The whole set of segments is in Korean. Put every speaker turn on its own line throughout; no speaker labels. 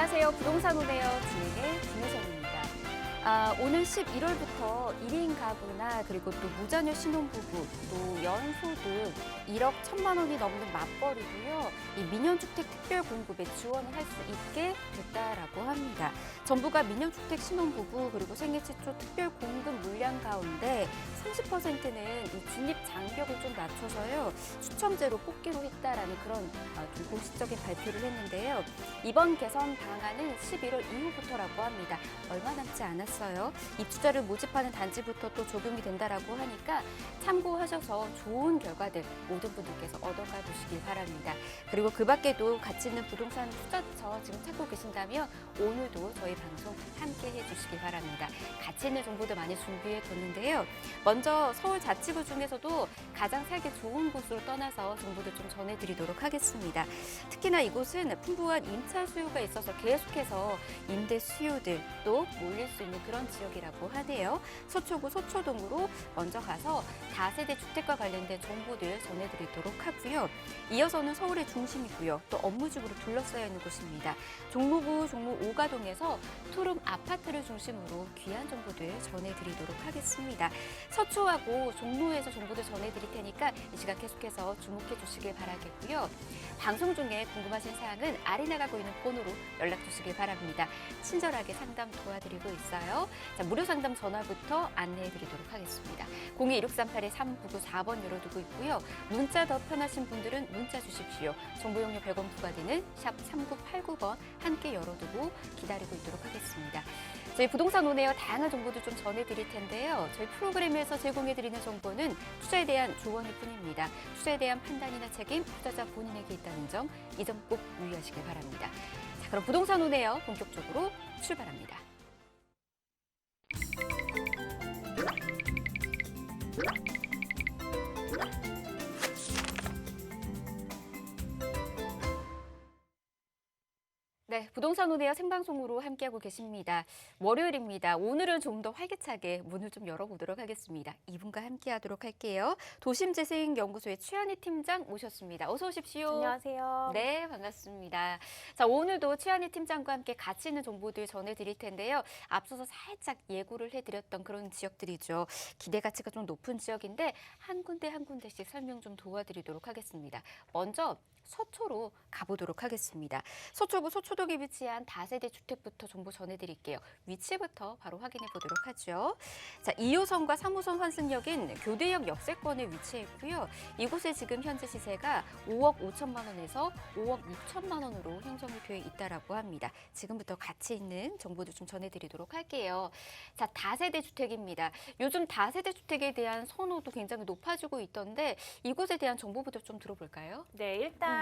안녕하세요. 부동산 오네요. 진행의 김혜정입니다. 오늘 11월부터 1인 가구나 그리고 또 무자녀 신혼부부, 또 연소득 1억 1천만 원이 넘는 맞벌이도요. 이 민연주택 특별공급에 지원을 할 수 있게 됐다라고 합니다. 정부가 민연주택 신혼부부 그리고 생애 최초 특별공급 물량 가운데 30%는 이 진입 장벽을 좀 낮춰서요. 추첨제로 뽑기로 했다라는 그런 좀 공식적인 발표를 했는데요. 이번 개선 방안은 11월 이후부터라고 합니다. 얼마 남지 않았어요. 입주자를 모집하는 단지부터 또 적용이 된다라고 하니까 참고하셔서 좋은 결과들 모든 분들께서 얻어가 보시길 바랍니다. 그리고 그 밖에도 가치 있는 부동산 투자처 지금 찾고 계신다면 오늘도 저희 방송 함께 해주시기 바랍니다. 가치 있는 정보도 많이 준비해 뒀는데요. 먼저 서울자치구 중에서도 가장 살기 좋은 곳으로 떠나서 정보를 좀 전해드리도록 하겠습니다. 특히나 이곳은 풍부한 임차 수요가 있어서 계속해서 임대 수요들 또 몰릴 수 있는 그런 지역이라고 하네요. 서초구 서초동으로 먼저 가서 다세대 주택과 관련된 정보들 전해드리도록 하고요. 이어서는 서울의 중심이고요. 또 업무지구로 둘러싸여 있는 곳입니다. 종로구 종로 5가동에서 투룸 아파트를 중심으로 귀한 정보들 전해드리도록 하겠습니다. 서초하고 종로에서 정보들 전해드릴 테니까 이 시간 계속해서 주목해 주시길 바라겠고요. 방송 중에 궁금하신 사항은 아래 나가고 있는 번호로 연락 주시길 바랍니다. 친절하게 상담 도와드리고 있어요. 자, 무료 상담 전화부터 안내해 드리도록 하겠습니다. 02-1638-3994번 열어두고 있고요. 문자 더 편하신 분들은 문자 주십시오. 정보 용료 100원 부과되는 샵 3989번 함께 열어두고 기다리고 있도록 하겠습니다. 저희 부동산 오네요. 다양한 정보도 좀 전해드릴 텐데요. 저희 프로그램에서 제공해드리는 정보는 투자에 대한 조언일 뿐입니다. 투자에 대한 판단이나 책임, 투자자 본인에게 있다는 점, 이 점 꼭 유의하시길 바랍니다. 자, 그럼 부동산 오네요. 본격적으로 출발합니다. 네, 부동산 오네요 생방송으로 함께하고 계십니다. 월요일입니다. 오늘은 좀 더 활기차게 문을 좀 열어보도록 하겠습니다. 이분과 함께하도록 할게요. 도심재생연구소의 최한희 팀장 모셨습니다. 어서 오십시오.
안녕하세요.
네, 반갑습니다. 자, 오늘도 최한희 팀장과 함께 가치 있는 정보들 전해드릴 텐데요. 앞서서 살짝 예고를 해드렸던 그런 지역들이죠. 기대 가치가 좀 높은 지역인데 한 군데 한 군데씩 설명 좀 도와드리도록 하겠습니다. 먼저 서초로 가보도록 하겠습니다. 서초구 서초동에 위치한 다세대 주택부터 정보 전해드릴게요. 위치부터 바로 확인해 보도록 하죠. 자, 2호선과 3호선 환승역인 교대역 역세권에 위치해 있고요. 이곳에 지금 현재 시세가 5억 5천만 원에서 5억 6천만 원으로 형성이 되어 있다라고 합니다. 지금부터 가치 있는 정보도 좀 전해드리도록 할게요. 자, 다세대 주택입니다. 요즘 다세대 주택에 대한 선호도 굉장히 높아지고 있던데 이곳에 대한 정보부터 좀 들어볼까요?
네, 일단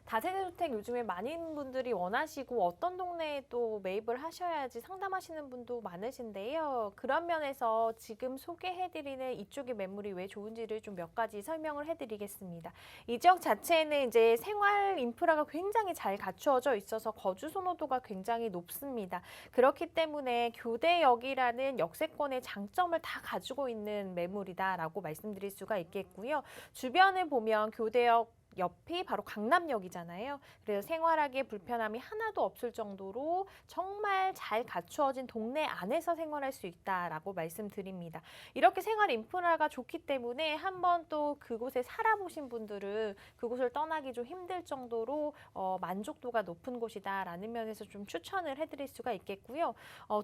다세대 주택 요즘에 많은 분들이 원하시고 어떤 동네에 또 매입을 하셔야지 상담하시는 분도 많으신데요. 그런 면에서 지금 소개해드리는 이쪽의 매물이 왜 좋은지를 좀 몇 가지 설명을 해드리겠습니다. 이 지역 자체는 이제 생활 인프라가 굉장히 잘 갖추어져 있어서 거주 선호도가 굉장히 높습니다. 그렇기 때문에 교대역이라는 역세권의 장점을 다 가지고 있는 매물이다라고 말씀드릴 수가 있겠고요. 주변을 보면 교대역 옆이 바로 강남역이잖아요. 그래서 생활하기에 불편함이 하나도 없을 정도로 정말 잘 갖추어진 동네 안에서 생활할 수 있다라고 말씀드립니다. 이렇게 생활 인프라가 좋기 때문에 한번 또 그곳에 살아보신 분들은 그곳을 떠나기 좀 힘들 정도로 만족도가 높은 곳이다라는 면에서 좀 추천을 해드릴 수가 있겠고요.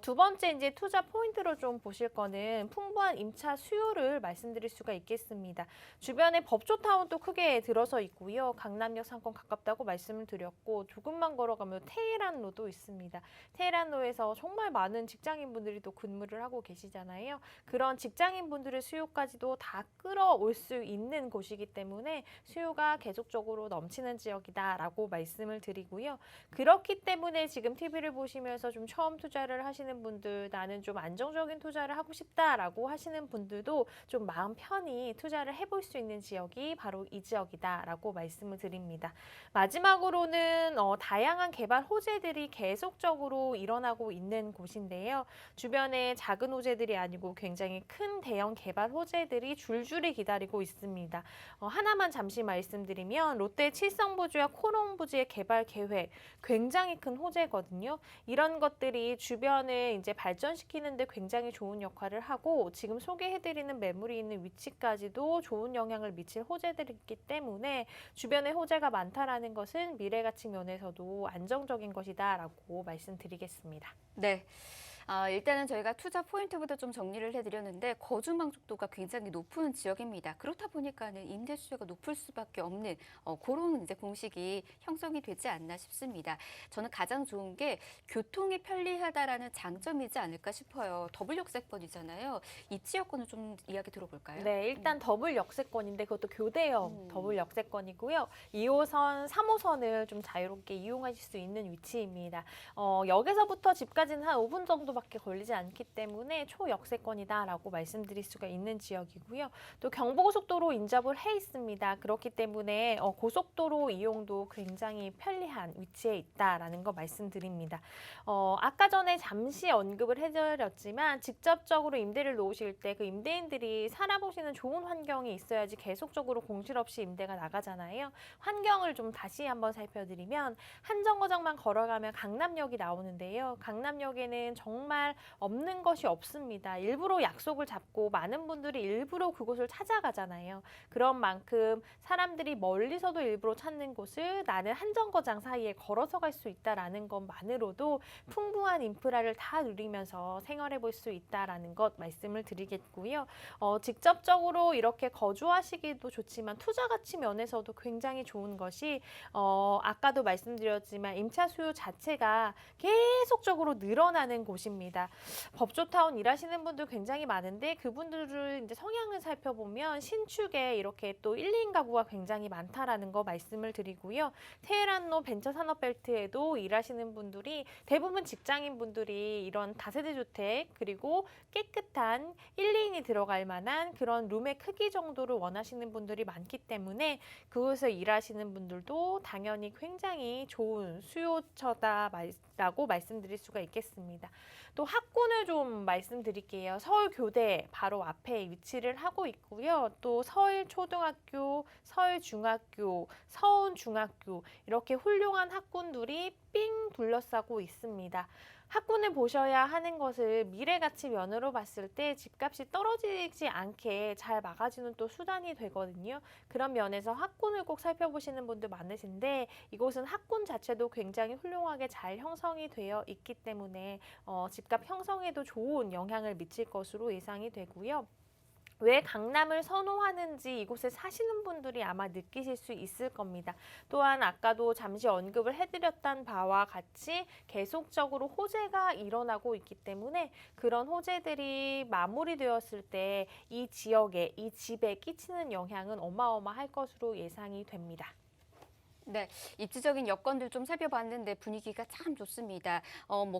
두 번째 이제 투자 포인트로 좀 보실 거는 풍부한 임차 수요를 말씀드릴 수가 있겠습니다. 주변에 법조타운도 크게 들어서 있고 강남역 상권 가깝다고 말씀을 드렸고 조금만 걸어가면 테헤란로도 있습니다. 테헤란로에서 정말 많은 직장인분들이 또 근무를 하고 계시잖아요. 그런 직장인분들의 수요까지도 다 끌어올 수 있는 곳이기 때문에 수요가 계속적으로 넘치는 지역이다라고 말씀을 드리고요. 그렇기 때문에 지금 TV를 보시면서 좀 처음 투자를 하시는 분들, 나는 좀 안정적인 투자를 하고 싶다라고 하시는 분들도 좀 마음 편히 투자를 해볼 수 있는 지역이 바로 이 지역이다라고 있다라고 말씀을 드립니다. 마지막으로는 다양한 개발 호재들이 계속적으로 일어나고 있는 곳인데요. 주변에 작은 호재들이 아니고 굉장히 큰 대형 개발 호재들이 줄줄이 기다리고 있습니다. 하나만 잠시 말씀드리면 롯데 칠성부지와 코롱부지의 개발 계획 굉장히 큰 호재거든요. 이런 것들이 주변을 이제 발전시키는데 굉장히 좋은 역할을 하고 지금 소개해드리는 매물이 있는 위치까지도 좋은 영향을 미칠 호재들이기 때문에 주변에 호재가 많다라는 것은 미래 가치 면에서도 안정적인 것이다라고 말씀드리겠습니다.
네. 일단은 저희가 투자 포인트부터 좀 정리를 해드렸는데 거주 만족도가 굉장히 높은 지역입니다. 그렇다 보니까는 임대 수요가 높을 수밖에 없는 그런 이제 공식이 형성이 되지 않나 싶습니다. 저는 가장 좋은 게 교통이 편리하다라는 장점이지 않을까 싶어요. 더블 역세권이잖아요. 입지 여건을 좀 이야기 들어볼까요?
네, 일단 더블 역세권인데 그것도 교대형 더블 역세권이고요. 2호선, 3호선을 좀 자유롭게 이용하실 수 있는 위치입니다. 역에서부터 집까지는 한 5분 정도밖에 걸리지 않기 때문에 초역세권이다라고 말씀드릴 수가 있는 지역이고요. 또 경부고속도로 인접을 해 있습니다. 그렇기 때문에 고속도로 이용도 굉장히 편리한 위치에 있다라는 거 말씀드립니다. 아까 전에 잠시 언급을 해드렸지만 직접적으로 임대를 놓으실 때 그 임대인들이 살아보시는 좋은 환경이 있어야지 계속적으로 공실 없이 임대가 나가잖아요. 환경을 좀 다시 한번 살펴드리면 한정거장만 걸어가면 강남역이 나오는데요. 강남역에는 정말 없는 것이 없습니다. 일부러 약속을 잡고 많은 분들이 일부러 그곳을 찾아가잖아요. 그런 만큼 사람들이 멀리서도 일부러 찾는 곳을 나는 한정거장 사이에 걸어서 갈 수 있다라는 것만으로도 풍부한 인프라를 다 누리면서 생활해 볼 수 있다라는 것 말씀을 드리겠고요. 직접적으로 이렇게 거주하시기도 좋지만 투자 가치 면에서도 굉장히 좋은 것이 아까도 말씀드렸지만 임차 수요 자체가 계속적으로 늘어나는 곳입니다. 법조타운 일하시는 분들 굉장히 많은데 그분들을 이제 성향을 살펴보면 신축에 이렇게 또 1, 2인 가구가 굉장히 많다라는 거 말씀을 드리고요. 테헤란로 벤처산업벨트에도 일하시는 분들이 대부분 직장인 분들이 이런 다세대 주택 그리고 깨끗한 1, 2인이 들어갈 만한 그런 룸의 크기 정도를 원하시는 분들이 많기 때문에 그곳에서 일하시는 분들도 당연히 굉장히 좋은 수요처다라고 말씀드릴 수가 있겠습니다. 또 학군을 좀 말씀드릴게요. 서울교대 바로 앞에 위치를 하고 있고요. 또 서울초등학교, 서울중학교, 서운중학교 이렇게 훌륭한 학군들이 삥 둘러싸고 있습니다. 학군을 보셔야 하는 것을 미래 가치 면으로 봤을 때 집값이 떨어지지 않게 잘 막아주는 또 수단이 되거든요. 그런 면에서 학군을 꼭 살펴보시는 분들 많으신데 이곳은 학군 자체도 굉장히 훌륭하게 잘 형성이 되어 있기 때문에 집값 형성에도 좋은 영향을 미칠 것으로 예상이 되고요. 왜 강남을 선호하는지 이곳에 사시는 분들이 아마 느끼실 수 있을 겁니다. 또한 아까도 잠시 언급을 해드렸던 바와 같이 계속적으로 호재가 일어나고 있기 때문에 그런 호재들이 마무리되었을 때 이 지역에, 이 집에 끼치는 영향은 어마어마할 것으로 예상이 됩니다.
네, 입지적인 여건들 좀 살펴봤는데 분위기가 참 좋습니다.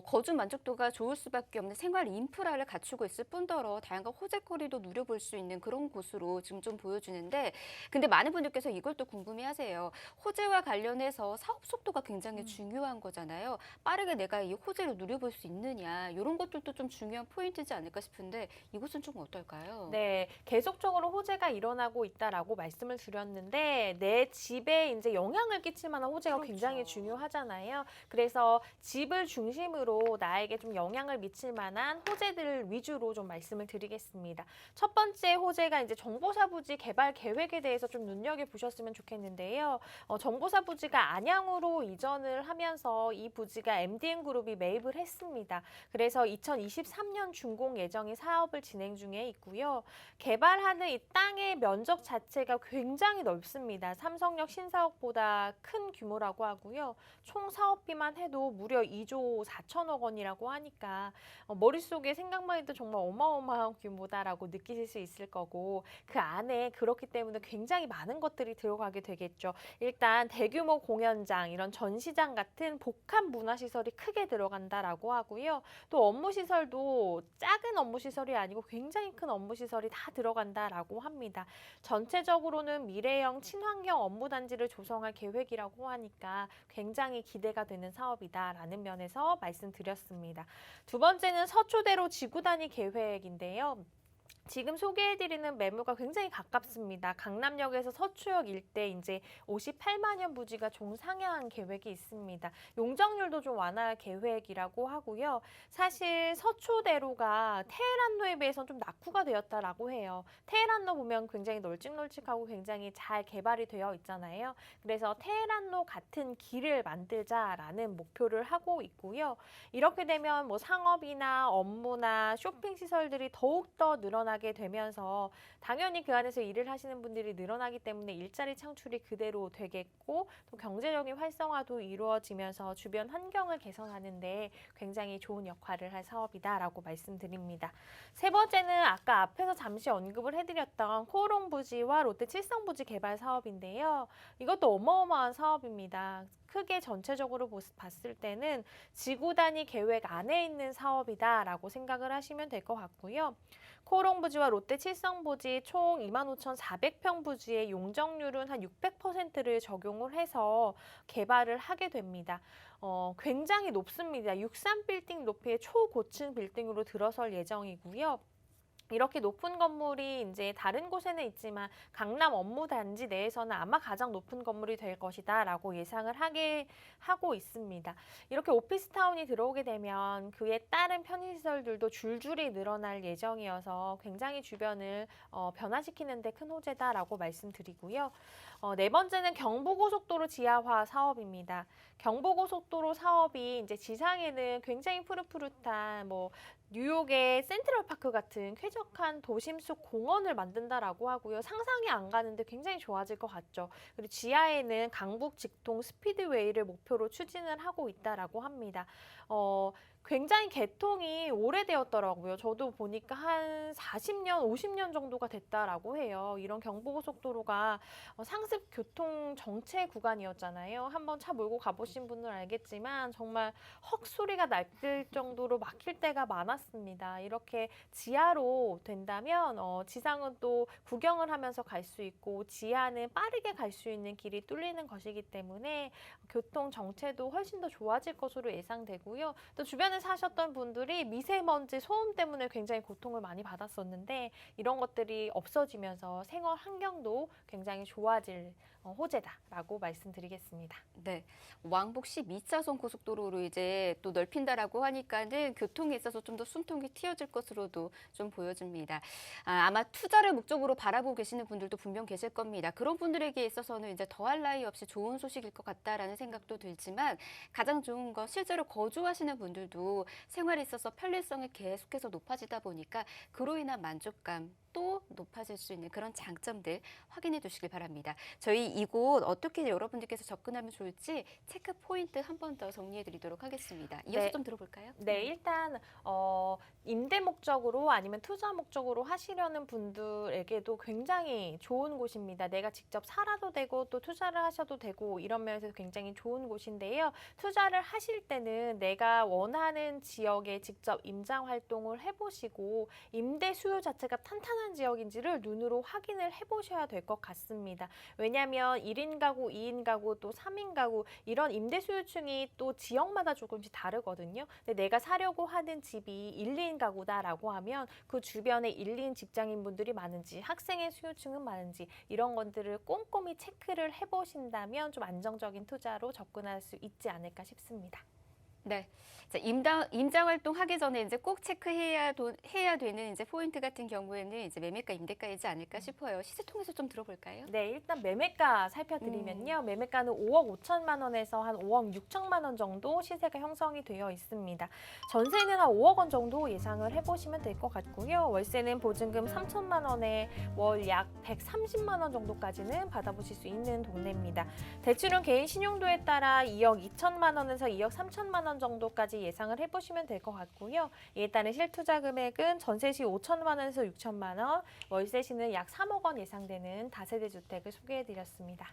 거주 만족도가 좋을 수밖에 없는 생활 인프라를 갖추고 있을 뿐더러 다양한 호재거리도 누려볼 수 있는 그런 곳으로 지금 좀 보여주는데, 근데 많은 분들께서 이걸 또 궁금해하세요. 호재와 관련해서 사업 속도가 굉장히 중요한 거잖아요. 빠르게 내가 이 호재를 누려볼 수 있느냐, 이런 것들도 좀 중요한 포인트지 않을까 싶은데 이곳은 좀 어떨까요?
네, 계속적으로 호재가 일어나고 있다라고 말씀을 드렸는데 내 집에 이제 영향을 끼칠 만한 호재가
그렇죠.
굉장히 중요하잖아요. 그래서 집을 중심으로 나에게 좀 영향을 미칠 만한 호재들 위주로 좀 말씀을 드리겠습니다. 첫 번째 호재가 이제 정보사 부지 개발 계획에 대해서 좀 눈여겨보셨으면 좋겠는데요. 정보사 부지가 안양으로 이전을 하면서 이 부지가 MDN그룹이 매입을 했습니다. 그래서 2023년 준공 예정인 사업을 진행 중에 있고요. 개발하는 이 땅의 면적 자체가 굉장히 넓습니다. 삼성역 신사옥보다 규모가 큰 규모라고 하고요. 총 사업비만 해도 무려 2조 4천억 원이라고 하니까 머릿속에 생각만 해도 정말 어마어마한 규모다라고 느끼실 수 있을 거고 그 안에 그렇기 때문에 굉장히 많은 것들이 들어가게 되겠죠. 일단 대규모 공연장, 이런 전시장 같은 복합 문화시설이 크게 들어간다라고 하고요. 또 업무시설도 작은 업무시설이 아니고 굉장히 큰 업무시설이 다 들어간다라고 합니다. 전체적으로는 미래형 친환경 업무단지를 조성할 계획이라고 하니까 굉장히 기대가 되는 사업이다라는 면에서 말씀드렸습니다. 두 번째는 서초대로 지구단위 계획인데요. 지금 소개해드리는 매물과 굉장히 가깝습니다. 강남역에서 서초역 일대 이제 58만원 부지가 종상향 계획이 있습니다. 용적률도 좀 완화할 계획이라고 하고요. 사실 서초대로가 테헤란로에 비해서는 좀 낙후가 되었다라고 해요. 테헤란로 보면 굉장히 널찍널찍하고 굉장히 잘 개발이 되어 있잖아요. 그래서 테헤란로 같은 길을 만들자라는 목표를 하고 있고요. 이렇게 되면 뭐 상업이나 업무나 쇼핑 시설들이 더욱더 늘어나게 되면서 당연히 그 안에서 일을 하시는 분들이 늘어나기 때문에 일자리 창출이 그대로 되겠고 또 경제적인 활성화도 이루어지면서 주변 환경을 개선하는 데 굉장히 좋은 역할을 할 사업이다라고 말씀드립니다. 세 번째는 아까 앞에서 잠시 언급을 해드렸던 코오롱 부지와 롯데 칠성 부지 개발 사업인데요. 이것도 어마어마한 사업입니다. 크게 전체적으로 봤을 때는 지구 단위 계획 안에 있는 사업이다라고 생각을 하시면 될 것 같고요. 코오롱 부지와 롯데 칠성 부지 총 25,400평 부지의 용적률은 한 600%를 적용을 해서 개발을 하게 됩니다. 굉장히 높습니다. 63빌딩 높이의 초고층 빌딩으로 들어설 예정이고요. 이렇게 높은 건물이 이제 다른 곳에는 있지만 강남 업무단지 내에서는 아마 가장 높은 건물이 될 것이다라고 예상을 하고 있습니다. 이렇게 오피스타운이 들어오게 되면 그에 따른 편의시설들도 줄줄이 늘어날 예정이어서 굉장히 주변을 변화시키는 데 큰 호재다라고 말씀드리고요. 네 번째는 경부고속도로 지하화 사업입니다. 경부고속도로 사업이 이제 지상에는 굉장히 푸릇푸릇한 뭐 뉴욕의 센트럴파크 같은 쾌적한 도심 속 공원을 만든다라고 하고요. 상상이 안 가는데 굉장히 좋아질 것 같죠. 그리고 지하에는 강북 직통 스피드웨이를 목표로 추진을 하고 있다라고 합니다. 굉장히 개통이 오래되었더라고요. 저도 보니까 한 40년, 50년 정도가 됐다라고 해요. 이런 경부고속도로가 상습 교통 정체 구간이었잖아요. 한번 차 몰고 가보신 분은 알겠지만 정말 헉 소리가 날 정도로 막힐 때가 많았습니다. 이렇게 지하로 된다면 지상은 또 구경을 하면서 갈 수 있고 지하는 빠르게 갈 수 있는 길이 뚫리는 것이기 때문에 교통 정체도 훨씬 더 좋아질 것으로 예상되고요. 또 주변에 사셨던 분들이 미세먼지 소음 때문에 굉장히 고통을 많이 받았었는데 이런 것들이 없어지면서 생활 환경도 굉장히 좋아질 호재다라고 말씀드리겠습니다.
네, 왕복 12차선 고속도로로 이제 또 넓힌다라고 하니까는 교통에 있어서 좀 더 숨통이 트여질 것으로도 좀 보여집니다. 아마 투자를 목적으로 바라보고 계시는 분들도 분명 계실 겁니다. 그런 분들에게 있어서는 이제 더할 나위 없이 좋은 소식일 것 같다라는 생각도 들지만 가장 좋은 건 실제로 거주하시는 분들도 생활에 있어서 편리성이 계속해서 높아지다 보니까 그로 인한 만족감 또 높아질 수 있는 그런 장점들 확인해 두시길 바랍니다. 저희 이곳 어떻게 여러분들께서 접근하면 좋을지 체크 포인트 한 번 더 정리해 드리도록 하겠습니다. 이어서
네.
좀 들어볼까요?
네, 일단 임대 목적으로 아니면 투자 목적으로 하시려는 분들에게도 굉장히 좋은 곳입니다. 내가 직접 살아도 되고 또 투자를 하셔도 되고 이런 면에서 굉장히 좋은 곳인데요. 투자를 하실 때는 내가 원하는 지역에 직접 임장 활동을 해보시고 임대 수요 자체가 탄탄한 지역인지를 눈으로 확인을 해보셔야 될 것 같습니다. 왜냐하면 1인 가구, 2인 가구, 또 3인 가구 이런 임대 수요층이 또 지역마다 조금씩 다르거든요. 근데 내가 사려고 하는 집이 1, 2인 가구다라고 하면 그 주변에 1, 2인 직장인분들이 많은지 학생의 수요층은 많은지 이런 것들을 꼼꼼히 체크를 해보신다면 좀 안정적인 투자로 접근할 수 있지 않을까 싶습니다.
네. 자, 임장 활동하기 전에 이제 꼭 해야 되는 이제 포인트 같은 경우에는 이제 매매가, 임대가이지 않을까 싶어요. 시세 통해서 좀 들어볼까요?
네, 일단 매매가 살펴드리면요. 매매가는 5억 5천만 원에서 한 5억 6천만 원 정도 시세가 형성이 되어 있습니다. 전세는 한 5억 원 정도 예상을 해보시면 될 것 같고요. 월세는 보증금 3천만 원에 월 약 130만 원 정도까지는 받아보실 수 있는 동네입니다. 대출은 개인 신용도에 따라 2억 2천만 원에서 2억 3천만 원 정도까지 예상을 해보시면 될 것 같고요. 이에 따른 실투자 금액은 전세 시 5천만 원에서 6천만 원, 월세 시는 약 3억 원 예상되는 다세대 주택을 소개해드렸습니다.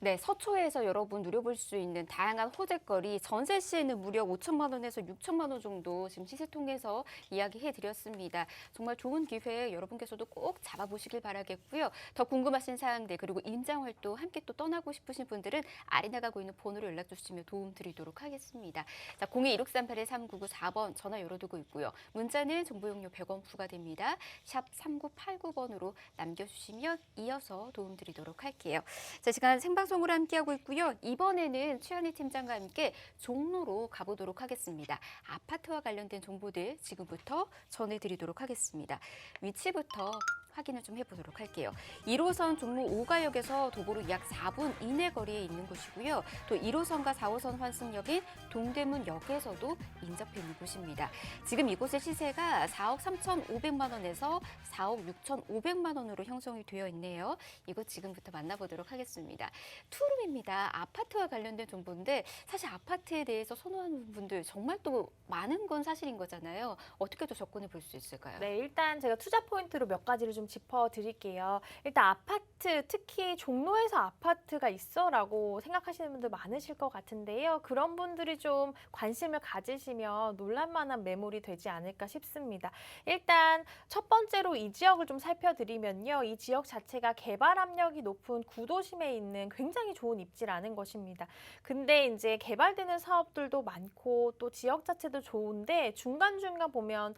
네, 서초에서 여러분 누려볼 수 있는 다양한 호재거리, 전세 시에는 무려 5천만 원에서 6천만 원 정도 지금 시세 통해서 이야기해 드렸습니다. 정말 좋은 기회 여러분께서도 꼭 잡아보시길 바라겠고요. 더 궁금하신 사항들 그리고 임장 활동 함께 또 떠나고 싶으신 분들은 아래 나가고 있는 번호로 연락 주시면 도움 드리도록 하겠습니다. 자, 02-1638-3994번 전화 열어두고 있고요. 문자는 정보용료 100원 부과됩니다. 샵 3989번으로 남겨주시면 이어서 도움 드리도록 할게요. 자, 시간 생방송으로 함께하고 있고요. 이번에는 최현희 팀장과 함께 종로로 가보도록 하겠습니다. 아파트와 관련된 정보들 지금부터 전해드리도록 하겠습니다. 위치부터 확인을 좀 해보도록 할게요. 1호선 종로 5가역에서 도보로 약 4분 이내 거리에 있는 곳이고요. 또 1호선과 4호선 환승역인 동대문역에서도 인접해 있는 곳입니다. 지금 이곳의 시세가 4억 3,500만 원에서 4억 6,500만 원으로 형성이 되어 있네요. 이곳 지금부터 만나보도록 하겠습니다. 투룸입니다. 아파트와 관련된 정보인데 사실 아파트에 대해서 선호하는 분들 정말 또 많은 건 사실인 거잖아요. 어떻게 또 접근해 볼 수 있을까요?
네, 일단 제가 투자 포인트로 몇 가지를 좀 짚어드릴게요. 일단 아파트, 특히 종로에서 아파트가 있어라고 생각하시는 분들 많으실 것 같은데요. 그런 분들이 좀 관심을 가지시면 놀랄만한 매물이 되지 않을까 싶습니다. 일단 첫 번째로 이 지역을 좀 살펴드리면요. 이 지역 자체가 개발 압력이 높은 구도심에 있는 굉장히 좋은 입지라는 것입니다. 근데 이제 개발되는 사업들도 많고 또 지역 자체도 좋은데 중간중간 보면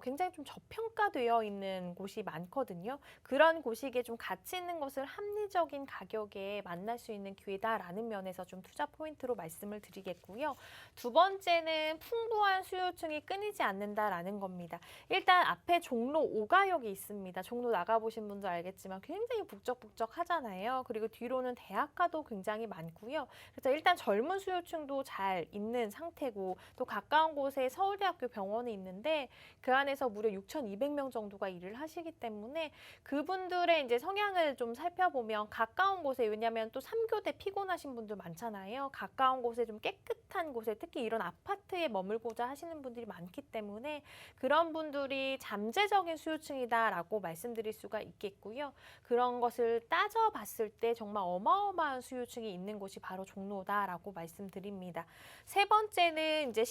굉장히 좀 저평가되어 있는 곳이 많거든요. 그런 곳이기에 좀 가치 있는 것을 합리적인 가격에 만날 수 있는 기회다라는 면에서 좀 투자 포인트로 말씀을 드리겠고요. 두 번째는 풍부한 수요층이 끊이지 않는다라는 겁니다. 일단 앞에 종로 5가역이 있습니다. 종로 나가보신 분도 알겠지만 굉장히 북적북적하잖아요. 그리고 뒤로는 대학가도 굉장히 많고요. 그래서 일단 젊은 수요층도 잘 있는 상태고 또 가까운 곳에 서울대학교 병원이 있는데 그 안에서 무려 6,200명 정도가 일을 하시기 때문에 그분들의 이제 성향을 좀 살펴보면 가까운 곳에, 왜냐하면 또 3교대 피곤하신 분들 많잖아요. 가까운 곳에 좀 깨끗한 곳에, 특히 이런 아파트에 머물고자 하시는 분들이 많기 때문에 그런 분들이 잠재적인 수요층이다라고 말씀드릴 수가 있겠고요. 그런 것을 따져봤을 때 정말 어마어마한 수요층이 있는 곳이 바로 종로다라고 말씀드립니다. 세 번째는 이제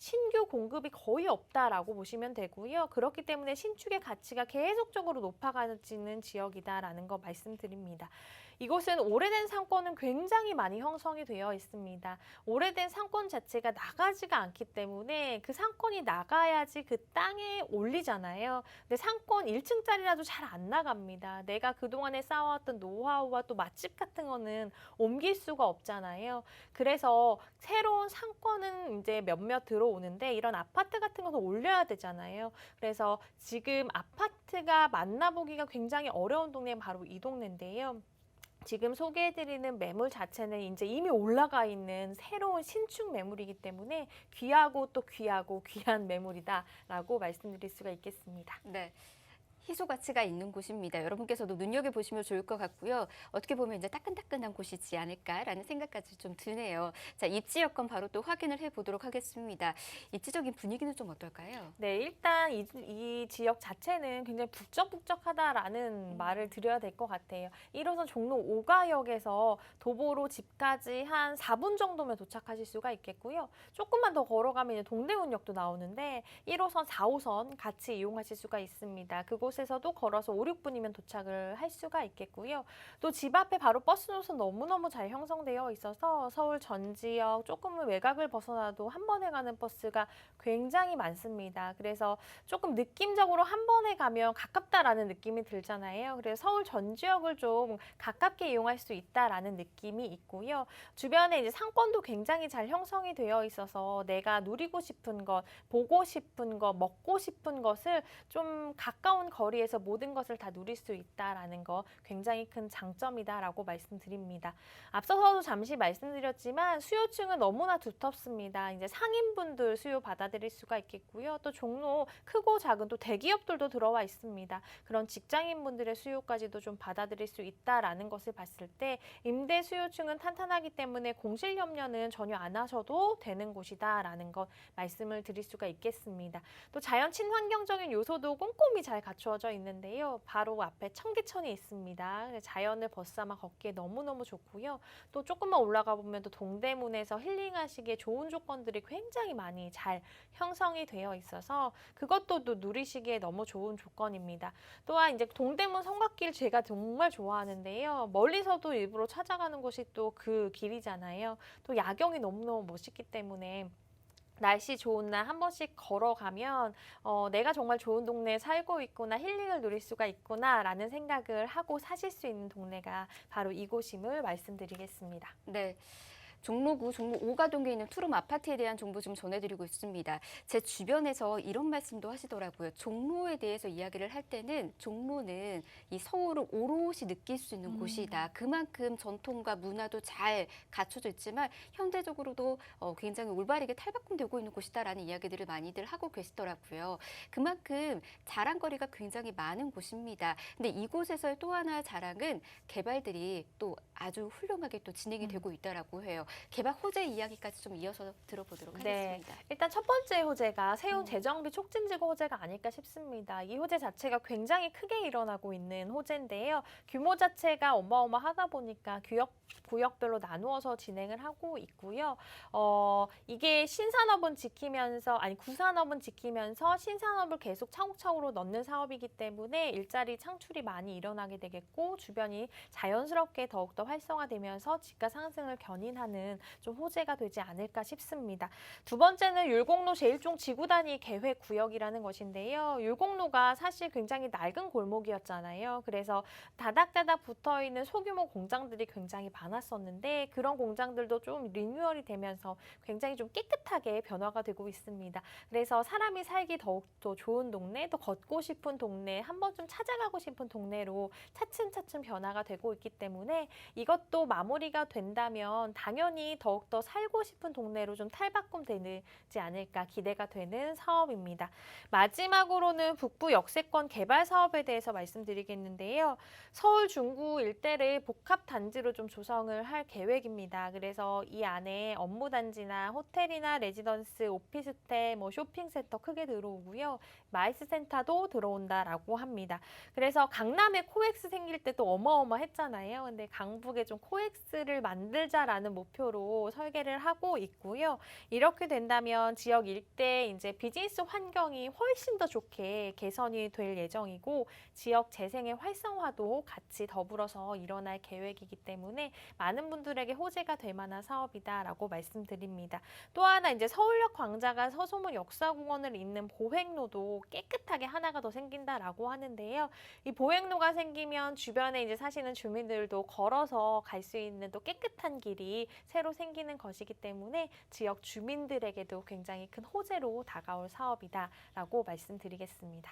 신규 공급이 거의 없다라고 보시면 되고요. 그렇기 때문에 신축의 가치가 계속적으로 높아가지는 지역이다라는 거 말씀드립니다. 이곳은 오래된 상권은 굉장히 많이 형성이 되어 있습니다. 오래된 상권 자체가 나가지가 않기 때문에 그 상권이 나가야지 그 땅에 올리잖아요. 근데 상권 1층짜리라도 잘 안 나갑니다. 내가 그동안에 쌓아왔던 노하우와 또 맛집 같은 거는 옮길 수가 없잖아요. 그래서 새로운 상권은 이제 몇몇 들어오는데 이런 아파트 같은 거는 올려야 되잖아요. 그래서 지금 아파트가 만나보기가 굉장히 어려운 동네는 바로 이 동네인데요. 지금 소개해드리는 매물 자체는 이제 이미 올라가 있는 새로운 신축 매물이기 때문에 귀하고 또 귀하고 귀한 매물이다라고 말씀드릴 수가 있겠습니다.
네. 희소 가치가 있는 곳입니다. 여러분께서도 눈여겨보시면 좋을 것 같고요. 어떻게 보면 이제 따끈따끈한 곳이지 않을까라는 생각까지 좀 드네요. 자, 입지 여건 바로 또 확인을 해보도록 하겠습니다. 입지적인 분위기는 좀 어떨까요?
네, 일단 이 지역 자체는 굉장히 북적북적하다라는 말을 드려야 될 것 같아요. 1호선 종로 5가역에서 도보로 집까지 한 4분 정도면 도착하실 수가 있겠고요. 조금만 더 걸어가면 이제 동대문역도 나오는데 1호선, 4호선 같이 이용하실 수가 있습니다. 그곳은 이곳에서도 걸어서 5, 6분이면 도착을 할 수가 있겠고요. 또 집 앞에 바로 버스 노선 너무너무 잘 형성되어 있어서 서울 전 지역 조금은 외곽을 벗어나도 한 번에 가는 버스가 굉장히 많습니다. 그래서 조금 느낌적으로 한 번에 가면 가깝다라는 느낌이 들잖아요. 그래서 서울 전 지역을 좀 가깝게 이용할 수 있다라는 느낌이 있고요. 주변에 이제 상권도 굉장히 잘 형성이 되어 있어서 내가 누리고 싶은 것, 보고 싶은 것, 먹고 싶은 것을 좀 가까운 거리에서 모든 것을 다 누릴 수 있다라는 거 굉장히 큰 장점이다라고 말씀드립니다. 앞서서도 잠시 말씀드렸지만 수요층은 너무나 두텁습니다. 이제 상인분들 수요 받아들일 수가 있겠고요. 또 종로 크고 작은 또 대기업들도 들어와 있습니다. 그런 직장인분들의 수요까지도 좀 받아들일 수 있다라는 것을 봤을 때 임대 수요층은 탄탄하기 때문에 공실 염려는 전혀 안 하셔도 되는 곳이다라는 것 말씀을 드릴 수가 있겠습니다. 또 자연 친환경적인 요소도 꼼꼼히 잘 갖추어져 있는데요. 바로 앞에 청계천이 있습니다. 자연을 벗삼아 걷기에 너무너무 좋고요. 또 조금만 올라가 보면 또 동대문에서 힐링하시기에 좋은 조건들이 굉장히 많이 잘 형성이 되어 있어서 그것도 또 누리시기에 너무 좋은 조건입니다. 또한 이제 동대문 성곽길 제가 정말 좋아하는데요. 멀리서도 일부러 찾아가는 곳이 또 그 길이잖아요. 또 야경이 너무너무 멋있기 때문에 날씨 좋은 날 한 번씩 걸어가면 내가 정말 좋은 동네에 살고 있구나, 힐링을 누릴 수가 있구나라는 생각을 하고 사실 수 있는 동네가 바로 이곳임을 말씀드리겠습니다.
네. 종로구 종로 5가동에 있는 투룸 아파트에 대한 정보 좀 전해드리고 있습니다. 제 주변에서 이런 말씀도 하시더라고요. 종로에 대해서 이야기를 할 때는 종로는 이 서울을 오롯이 느낄 수 있는 곳이다. 그만큼 전통과 문화도 잘 갖춰져 있지만 현대적으로도 굉장히 올바르게 탈바꿈되고 있는 곳이다라는 이야기들을 많이들 하고 계시더라고요. 그만큼 자랑거리가 굉장히 많은 곳입니다. 근데 이곳에서의 또 하나의 자랑은 개발들이 또 아주 훌륭하게 또 진행이 되고 있다라고 해요. 개발 호재 이야기까지 좀 이어서 들어보도록 하겠습니다.
일단 첫 번째 호재가 세운 재정비 촉진지구 호재가 아닐까 싶습니다. 이 호재 자체가 굉장히 크게 일어나고 있는 호재인데요. 규모 자체가 어마어마하다 보니까 구역별로 나누어서 진행을 하고 있고요. 이게 신산업은 지키면서 구산업은 지키면서 신산업을 계속 차곡차곡으로 넣는 사업이기 때문에 일자리 창출이 많이 일어나게 되겠고 주변이 자연스럽게 더욱더 활성화되면서 집가 상승을 견인하는 좀 호재가 되지 않을까 싶습니다. 두 번째는 율곡로 제1종 지구단위 계획 구역이라는 것인데요. 율곡로가 사실 굉장히 낡은 골목이었잖아요. 그래서 다닥다닥 붙어있는 소규모 공장들이 굉장히 많았었는데 그런 공장들도 좀 리뉴얼이 되면서 굉장히 좀 깨끗하게 변화가 되고 있습니다. 그래서 사람이 살기 더욱더 좋은 동네, 또 걷고 싶은 동네, 한 번쯤 찾아가고 싶은 동네로 차츰차츰 변화가 되고 있기 때문에 이것도 마무리가 된다면 당연히 더욱더 살고 싶은 동네로 좀 탈바꿈되지 않을까 기대가 되는 사업입니다. 마지막으로는 북부 역세권 개발 사업에 대해서 말씀드리겠는데요. 서울 중구 일대를 복합단지로 좀 조성을 할 계획입니다. 그래서 이 안에 업무단지나 호텔이나 레지던스, 오피스텔, 쇼핑센터 크게 들어오고요. 마이스센터도 들어온다라고 합니다. 그래서 강남에 코엑스 생길 때도 어마어마했잖아요. 근데 강북에 좀 코엑스를 만들자라는 목표로 설계를 하고 있고요. 이렇게 된다면 지역 일대 이제 비즈니스 환경이 훨씬 더 좋게 개선이 될 예정이고 지역 재생의 활성화도 같이 더불어서 일어날 계획이기 때문에 많은 분들에게 호재가 될 만한 사업이다라고 말씀드립니다. 또 하나 이제 서울역 광장과 서소문 역사공원을 잇는 보행로도 깨끗하게 하나가 더 생긴다라고 하는데요. 이 보행로가 생기면 주변에 이제 사시는 주민들도 걸어서 갈 수 있는 또 깨끗한 길이 새로 생기는 것이기 때문에 지역 주민들에게도 굉장히 큰 호재로 다가올 사업이다라고 말씀드리겠습니다.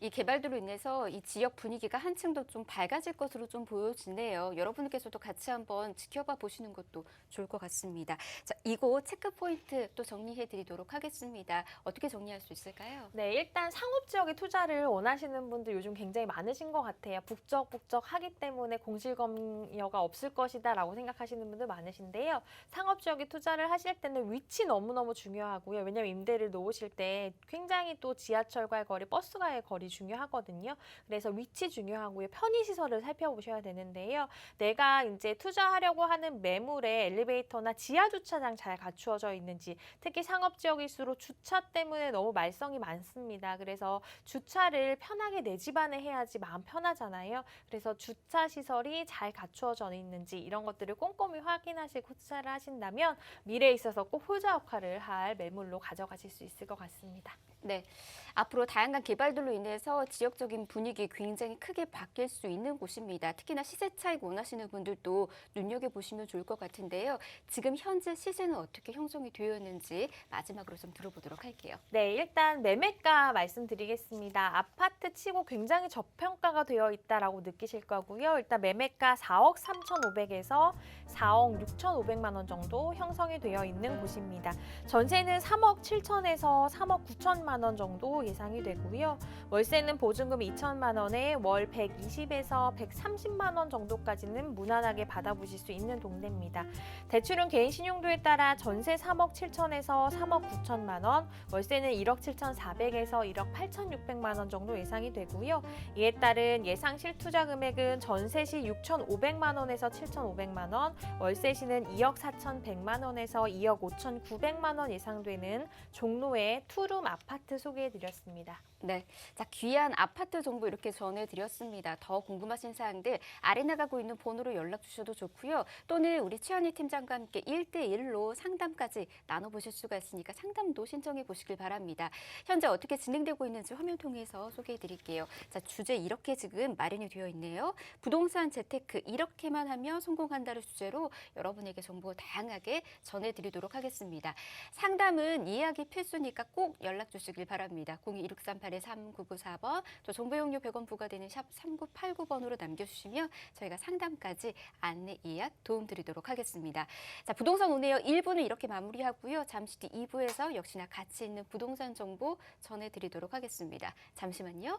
이 개발도로 인해서 이 지역 분위기가 한층 더 좀 밝아질 것으로 좀 보여지네요. 여러분께서도 같이 한번 지켜봐 보시는 것도 좋을 것 같습니다. 자, 이곳 체크 포인트 또 정리해 드리도록 하겠습니다. 어떻게 정리할 수 있을까요?
네, 일단 상업 지역에 투자를 원하시는 분들 요즘 굉장히 많으신 것 같아요. 북적북적 하기 때문에 공실검여가 없을 것이다라고 생각하시는 분들 많으시고 많으신데요. 상업 지역에 투자를 하실 때는 위치 너무너무 중요하고요. 왜냐하면 임대를 놓으실 때 굉장히 또 지하철과의 거리, 버스과의 거리 중요하거든요. 그래서 위치 중요하고요. 편의시설을 살펴보셔야 되는데요. 내가 이제 투자하려고 하는 매물에 엘리베이터나 지하 주차장 잘 갖추어져 있는지, 특히 상업 지역일수록 주차 때문에 너무 말썽이 많습니다. 그래서 주차를 편하게 내 집안에 해야지 마음 편하잖아요. 그래서 주차 시설이 잘 갖추어져 있는지 이런 것들을 꼼꼼히 확인하시고 투자를 하신다면 미래에 있어서 꼭 효자 역할을 할 매물로 가져가실 수 있을 것 같습니다.
네, 앞으로 다양한 개발들로 인해서 지역적인 분위기 굉장히 크게 바뀔 수 있는 곳입니다. 특히나 시세 차익 원하시는 분들도 눈여겨보시면 좋을 것 같은데요. 지금 현재 시세는 어떻게 형성이 되어 있는지 마지막으로 좀 들어보도록 할게요.
네, 일단 매매가 말씀드리겠습니다. 아파트 치고 굉장히 저평가가 되어 있다라고 느끼실 거고요. 일단 매매가 4억 3,500에서 4억 6,500만 원 정도 형성이 되어 있는 곳입니다. 전세는 3억 7천에서 3억 9천만 원 정도 예상이 되고요. 월세는 보증금 2천만 원에 월 120에서 130만 원 정도까지는 무난하게 받아보실 수 있는 동네입니다. 대출은 개인 신용도에 따라 전세 3억 7천에서 3억 9천만 원, 월세는 1억 7,400에서 1억 8,600만 원 정도 예상이 되고요. 이에 따른 예상 실투자 금액은 전세 시 6,500만 원에서 7,500만 원, 월세 시는 2억 4,100만 원에서 2억 5,900만 원 예상되는 종로의 투룸 아파트 소개해드렸습니다.
네, 자 귀한 아파트 정보 이렇게 전해드렸습니다. 더 궁금하신 사항들 아래 나가고 있는 번호로 연락 주셔도 좋고요. 또는 우리 최현희 팀장과 함께 1대1로 상담까지 나눠보실 수가 있으니까 상담도 신청해 보시길 바랍니다. 현재 어떻게 진행되고 있는지 화면 통해서 소개해드릴게요. 자, 주제 이렇게 지금 마련이 되어 있네요. 부동산 재테크 이렇게만 하면 성공한다를 주제로 여러분에게 정보 다양하게 전해드리도록 하겠습니다. 상담은 이해하기 필수니까 꼭 연락 주시길 바랍니다. 02-638-3994번, 또 정보 이용료 100원 부과되는 샵 3989번으로 남겨주시면 저희가 상담까지 안내 예약 도움드리도록 하겠습니다. 자, 부동산 오네요 1부는 이렇게 마무리하고요. 잠시 뒤 2부에서 역시나 가치 있는 부동산 정보 전해드리도록 하겠습니다. 잠시만요.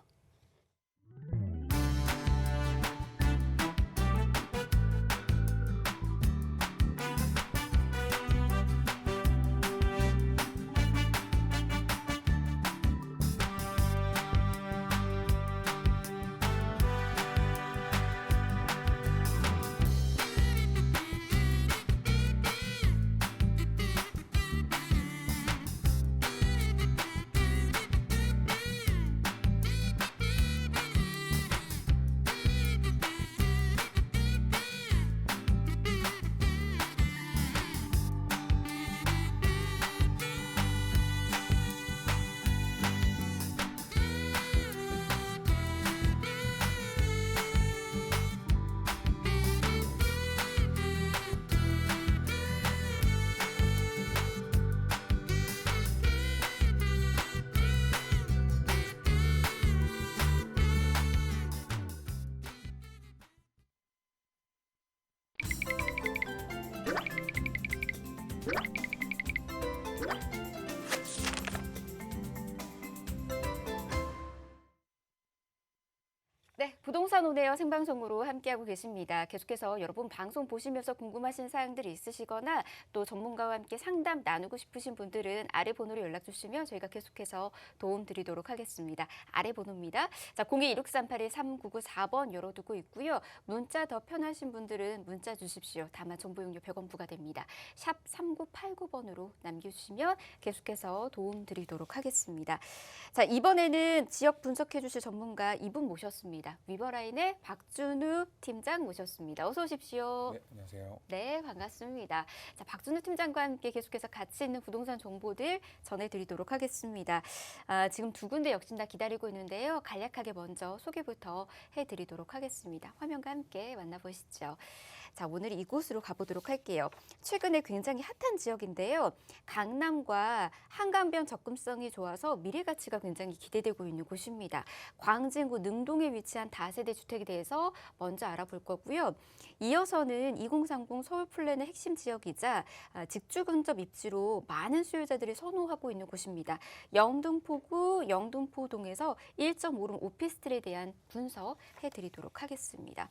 네, 부동산 오네요 생방송으로 함께하고 계십니다. 계속해서 여러분 방송 보시면서 궁금하신 사항들이 있으시거나 또 전문가와 함께 상담 나누고 싶으신 분들은 아래 번호로 연락 주시면 저희가 계속해서 도움 드리도록 하겠습니다. 아래 번호입니다. 자, 02-638-3994번 열어두고 있고요. 문자 더 편하신 분들은 문자 주십시오. 다만 정보 용료 100원 부과됩니다. 샵 3989번으로 남겨주시면 계속해서 도움 드리도록 하겠습니다. 자, 이번에는 지역 분석해 주실 전문가 이분 모셨습니다. 위버라인의 박준우 팀장 모셨습니다. 어서 오십시오.
네, 안녕하세요.
네, 반갑습니다. 자, 박준우 팀장과 함께 계속해서 가치 있는 부동산 정보들 전해드리도록 하겠습니다. 지금 두 군데 역시나 기다리고 있는데요. 간략하게 먼저 소개부터 해드리도록 하겠습니다. 화면과 함께 만나보시죠. 자, 오늘 이곳으로 가보도록 할게요. 최근에 굉장히 핫한 지역인데요. 강남과 한강변 접근성이 좋아서 미래 가치가 굉장히 기대되고 있는 곳입니다. 광진구 능동에 위치한 다세대 주택에 대해서 먼저 알아볼 거고요. 이어서는 2030 서울 플랜의 핵심 지역이자 직주 근접 입지로 많은 수요자들이 선호하고 있는 곳입니다. 영등포구 영등포동에서 1.5룸 오피스텔에 대한 분석해드리도록 하겠습니다.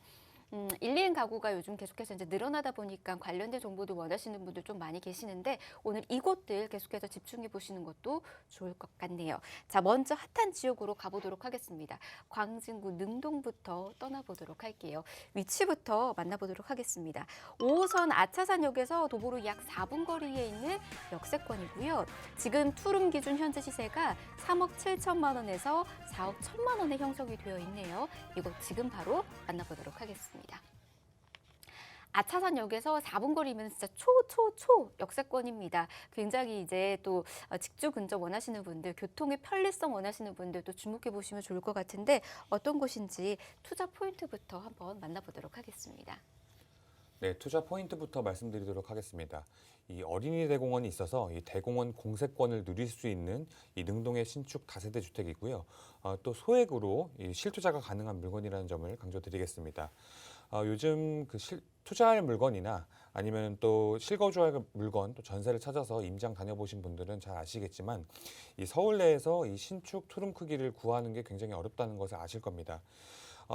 1, 2인 가구가 요즘 계속해서 이제 늘어나다 보니까 관련된 정보도 원하시는 분들 좀 많이 계시는데 오늘 이곳들 계속해서 집중해 보시는 것도 좋을 것 같네요. 자, 먼저 핫한 지역으로 가보도록 하겠습니다. 광진구 능동부터 떠나보도록 할게요. 위치부터 만나보도록 하겠습니다. 5호선 아차산역에서 도보로 약 4분 거리에 있는 역세권이고요. 지금 투룸 기준 현재 시세가 3억 7천만 원에서 4억 1천만 원에 형성이 되어 있네요. 이거 지금 바로 만나보도록 하겠습니다. 아차산역에서 4분 거리면 진짜 초 역세권입니다. 굉장히 이제 또 직주 근접 원하시는 분들, 교통의 편리성 원하시는 분들도 주목해 보시면 좋을 것 같은데 어떤 곳인지 투자 포인트부터 한번 만나보도록 하겠습니다.
네, 투자 포인트부터 말씀드리도록 하겠습니다. 이 어린이 대공원이 있어서 이 대공원 공세권을 누릴 수 있는 이 능동의 신축 다세대 주택이고요. 또 소액으로 이 실투자가 가능한 물건이라는 점을 강조드리겠습니다. 요즘 투자할 물건이나 아니면 또 실거주할 물건, 또 전세를 찾아서 임장 다녀보신 분들은 잘 아시겠지만 이 서울 내에서 이 신축 투룸 크기를 구하는 게 굉장히 어렵다는 것을 아실 겁니다.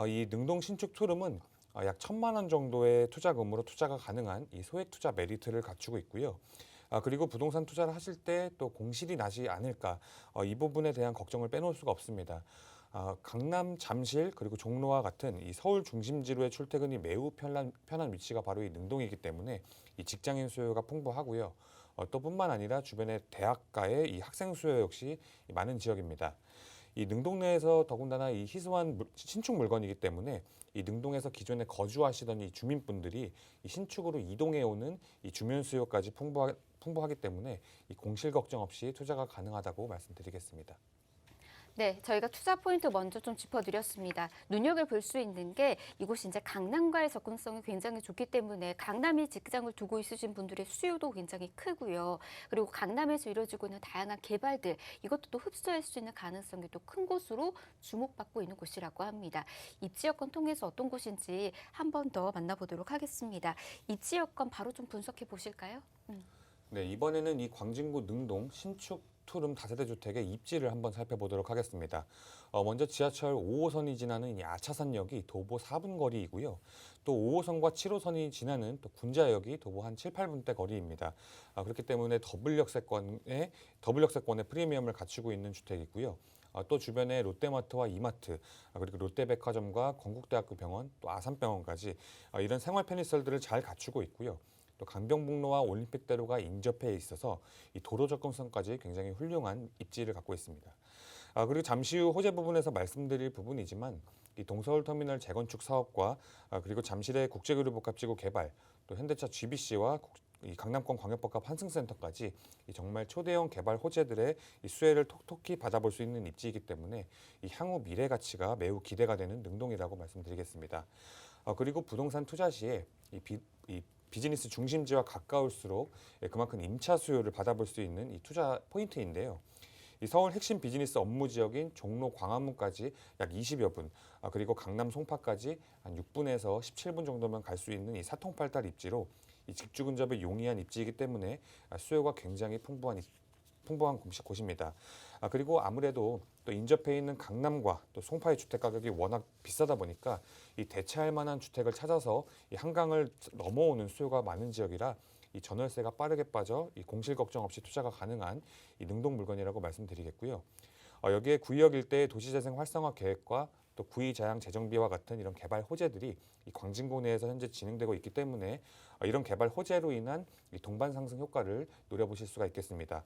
이 능동 신축 투룸은 약 1,000만 원 정도의 투자금으로 투자가 가능한 이 소액 투자 메리트를 갖추고 있고요. 그리고 부동산 투자를 하실 때 또 공실이 나지 않을까 이 부분에 대한 걱정을 빼놓을 수가 없습니다. 강남, 잠실 그리고 종로와 같은 이 서울 중심지로의 출퇴근이 매우 편한 위치가 바로 이 능동이기 때문에 이 직장인 수요가 풍부하고요. 또 뿐만 아니라 주변의 대학가의 이 학생 수요 역시 많은 지역입니다. 이 능동 내에서 더군다나 이 희소한 신축 물건이기 때문에 이 능동에서 기존에 거주하시던 이 주민분들이 이 신축으로 이동해 오는 이 주변 수요까지 풍부하기 때문에 이 공실 걱정 없이 투자가 가능하다고 말씀드리겠습니다.
네, 저희가 투자 포인트 먼저 좀 짚어드렸습니다. 눈여겨볼 수 있는 게 이곳이 이제 강남과의 접근성이 굉장히 좋기 때문에 강남에 직장을 두고 있으신 분들의 수요도 굉장히 크고요. 그리고 강남에서 이루어지고 있는 다양한 개발들, 이것도 또 흡수할 수 있는 가능성이 또 큰 곳으로 주목받고 있는 곳이라고 합니다. 입지 여건 통해서 어떤 곳인지 한 번 더 만나보도록 하겠습니다. 입지 여건 바로 좀 분석해 보실까요?
네, 이번에는 이 광진구 능동 신축 투룸 다세대 주택의 입지를 한번 살펴보도록 하겠습니다. 먼저 지하철 5호선이 지나는 이 아차산역이 도보 4분 거리이고요. 또 5호선과 7호선이 지나는 또 군자역이 도보 한 7, 8분대 거리입니다. 그렇기 때문에 더블 역세권의 프리미엄을 갖추고 있는 주택이고요. 또 주변에 롯데마트와 이마트, 그리고 롯데백화점과 건국대학교 병원, 또 아산병원까지 이런 생활 편의시설들을 잘 갖추고 있고요. 또 강변북로와 올림픽대로가 인접해 있어서 이 도로 접근성까지 굉장히 훌륭한 입지를 갖고 있습니다. 그리고 잠시 후 호재 부분에서 말씀드릴 부분이지만 이 동서울터미널 재건축 사업과 그리고 잠실의 국제교류복합지구 개발, 또 현대차 GBC와 이 강남권 광역복합 환승센터까지 이 정말 초대형 개발 호재들의 이 수혜를 톡톡히 받아볼 수 있는 입지이기 때문에 이 향후 미래 가치가 매우 기대가 되는 능동이라고 말씀드리겠습니다. 그리고 부동산 투자 시에 이 비즈니스 중심지와 가까울수록 그만큼 임차 수요를 받아볼 수 있는 이 투자 포인트인데요. 이 서울 핵심 비즈니스 업무 지역인 종로 광화문까지 약 20여 분, 그리고 강남 송파까지 한 6분에서 17분 정도면 갈 수 있는 이 사통팔달 입지로 이 직주 근접에 용이한 입지이기 때문에 수요가 굉장히 풍부한 곳입니다. 그리고 아무래도 또 인접해 있는 강남과 또 송파의 주택 가격이 워낙 비싸다 보니까 이 대체할 만한 주택을 찾아서 이 한강을 넘어오는 수요가 많은 지역이라 이 전월세가 빠르게 빠져 이 공실 걱정 없이 투자가 가능한 이 능동 물건이라고 말씀드리겠고요. 여기에 구의역 일대의 도시재생 활성화 계획과 또 구의자양 재정비와 같은 이런 개발 호재들이 이 광진구 내에서 현재 진행되고 있기 때문에 이런 개발 호재로 인한 이 동반 상승 효과를 노려보실 수가 있겠습니다.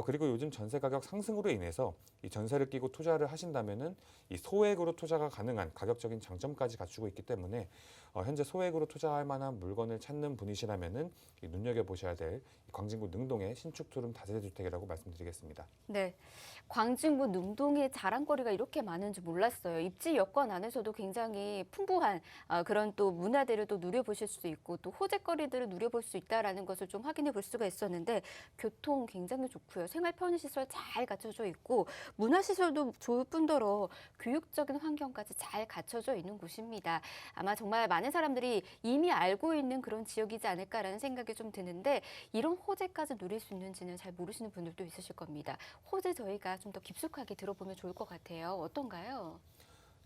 그리고 요즘 전세 가격 상승으로 인해서 이 전세를 끼고 투자를 하신다면은 이 소액으로 투자가 가능한 가격적인 장점까지 갖추고 있기 때문에 현재 소액으로 투자할 만한 물건을 찾는 분이시라면은 눈여겨 보셔야 될 광진구 능동의 신축 투룸 다세대 주택이라고 말씀드리겠습니다.
네, 광진구 능동의 자랑거리가 이렇게 많은지 몰랐어요. 입지 여건 안에서도 굉장히 풍부한 그런 또 문화들을 또 누려보실 수 있고 또 호재거리들을 누려볼 수 있다라는 것을 좀 확인해 볼 수가 있었는데 교통 굉장히 좋고요. 생활 편의시설 잘 갖춰져 있고 문화시설도 좋을 뿐더러 교육적인 환경까지 잘 갖춰져 있는 곳입니다. 아마 정말 많은 사람들이 이미 알고 있는 그런 지역이지 않을까라는 생각이 좀 드는데 이런 호재까지 누릴 수 있는지는 잘 모르시는 분들도 있으실 겁니다. 호재 저희가 좀 더 깊숙하게 들어보면 좋을 것 같아요. 어떤가요?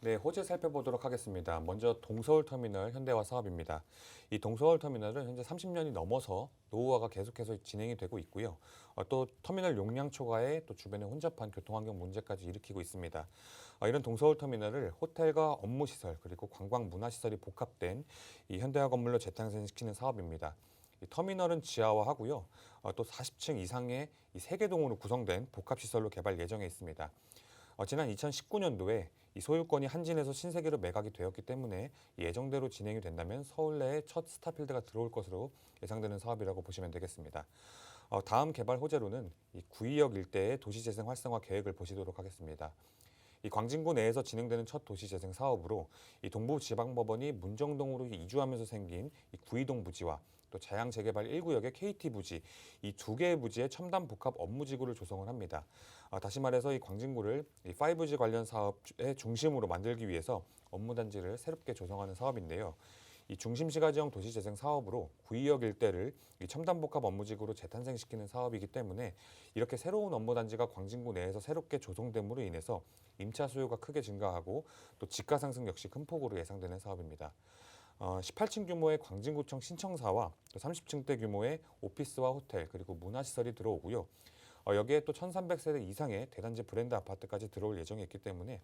네, 호재 살펴보도록 하겠습니다. 먼저 동서울터미널 현대화 사업입니다. 이 동서울터미널은 현재 30년이 넘어서 노후화가 계속해서 진행이 되고 있고요. 또 터미널 용량 초과에 또 주변의 혼잡한 교통환경 문제까지 일으키고 있습니다. 이런 동서울터미널을 호텔과 업무시설 그리고 관광 문화시설이 복합된 이 현대화 건물로 재탄생시키는 사업입니다. 이 터미널은 지하화하고요. 또 40층 이상의 이 3개 동으로 구성된 복합시설로 개발 예정에 있습니다. 지난 2019년도에 이 소유권이 한진에서 신세계로 매각이 되었기 때문에 예정대로 진행이 된다면 서울 내에 첫 스타필드가 들어올 것으로 예상되는 사업이라고 보시면 되겠습니다. 다음 개발 호재로는 이 구의역 일대의 도시재생 활성화 계획을 보시도록 하겠습니다. 이 광진구 내에서 진행되는 첫 도시재생 사업으로 이 동부지방법원이 문정동으로 이주하면서 생긴 이 구이동 부지와 또 자양 재개발 1구역의 KT 부지, 이 2개의 부지의 첨단 복합 업무지구를 조성을 합니다. 다시 말해서 이 광진구를 이 5G 관련 사업의 중심으로 만들기 위해서 업무단지를 새롭게 조성하는 사업인데요. 이 중심시가지형 도시재생 사업으로 구의역 일대를 이 첨단 복합 업무지구로 재탄생시키는 사업이기 때문에 이렇게 새로운 업무단지가 광진구 내에서 새롭게 조성됨으로 인해서 임차 수요가 크게 증가하고 또 지가 상승 역시 큰 폭으로 예상되는 사업입니다. 18층 규모의 광진구청 신청사와 또 30층대 규모의 오피스와 호텔 그리고 문화시설이 들어오고요. 여기에 또 1,300세대 이상의 대단지 브랜드 아파트까지 들어올 예정이 있기 때문에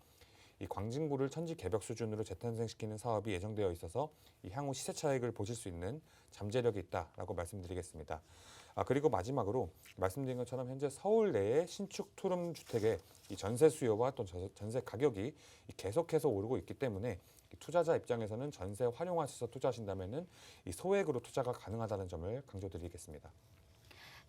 이 광진구를 천지 개벽 수준으로 재탄생시키는 사업이 예정되어 있어서 이 향후 시세 차익을 보실 수 있는 잠재력이 있다라고 말씀드리겠습니다. 그리고 마지막으로 말씀드린 것처럼 현재 서울 내의 신축 투룸 주택의 이 전세 수요와 또 전세 가격이 계속해서 오르고 있기 때문에 투자자 입장에서는 전세 활용하셔서 투자하신다면은 이 소액으로 투자가 가능하다는 점을 강조드리겠습니다.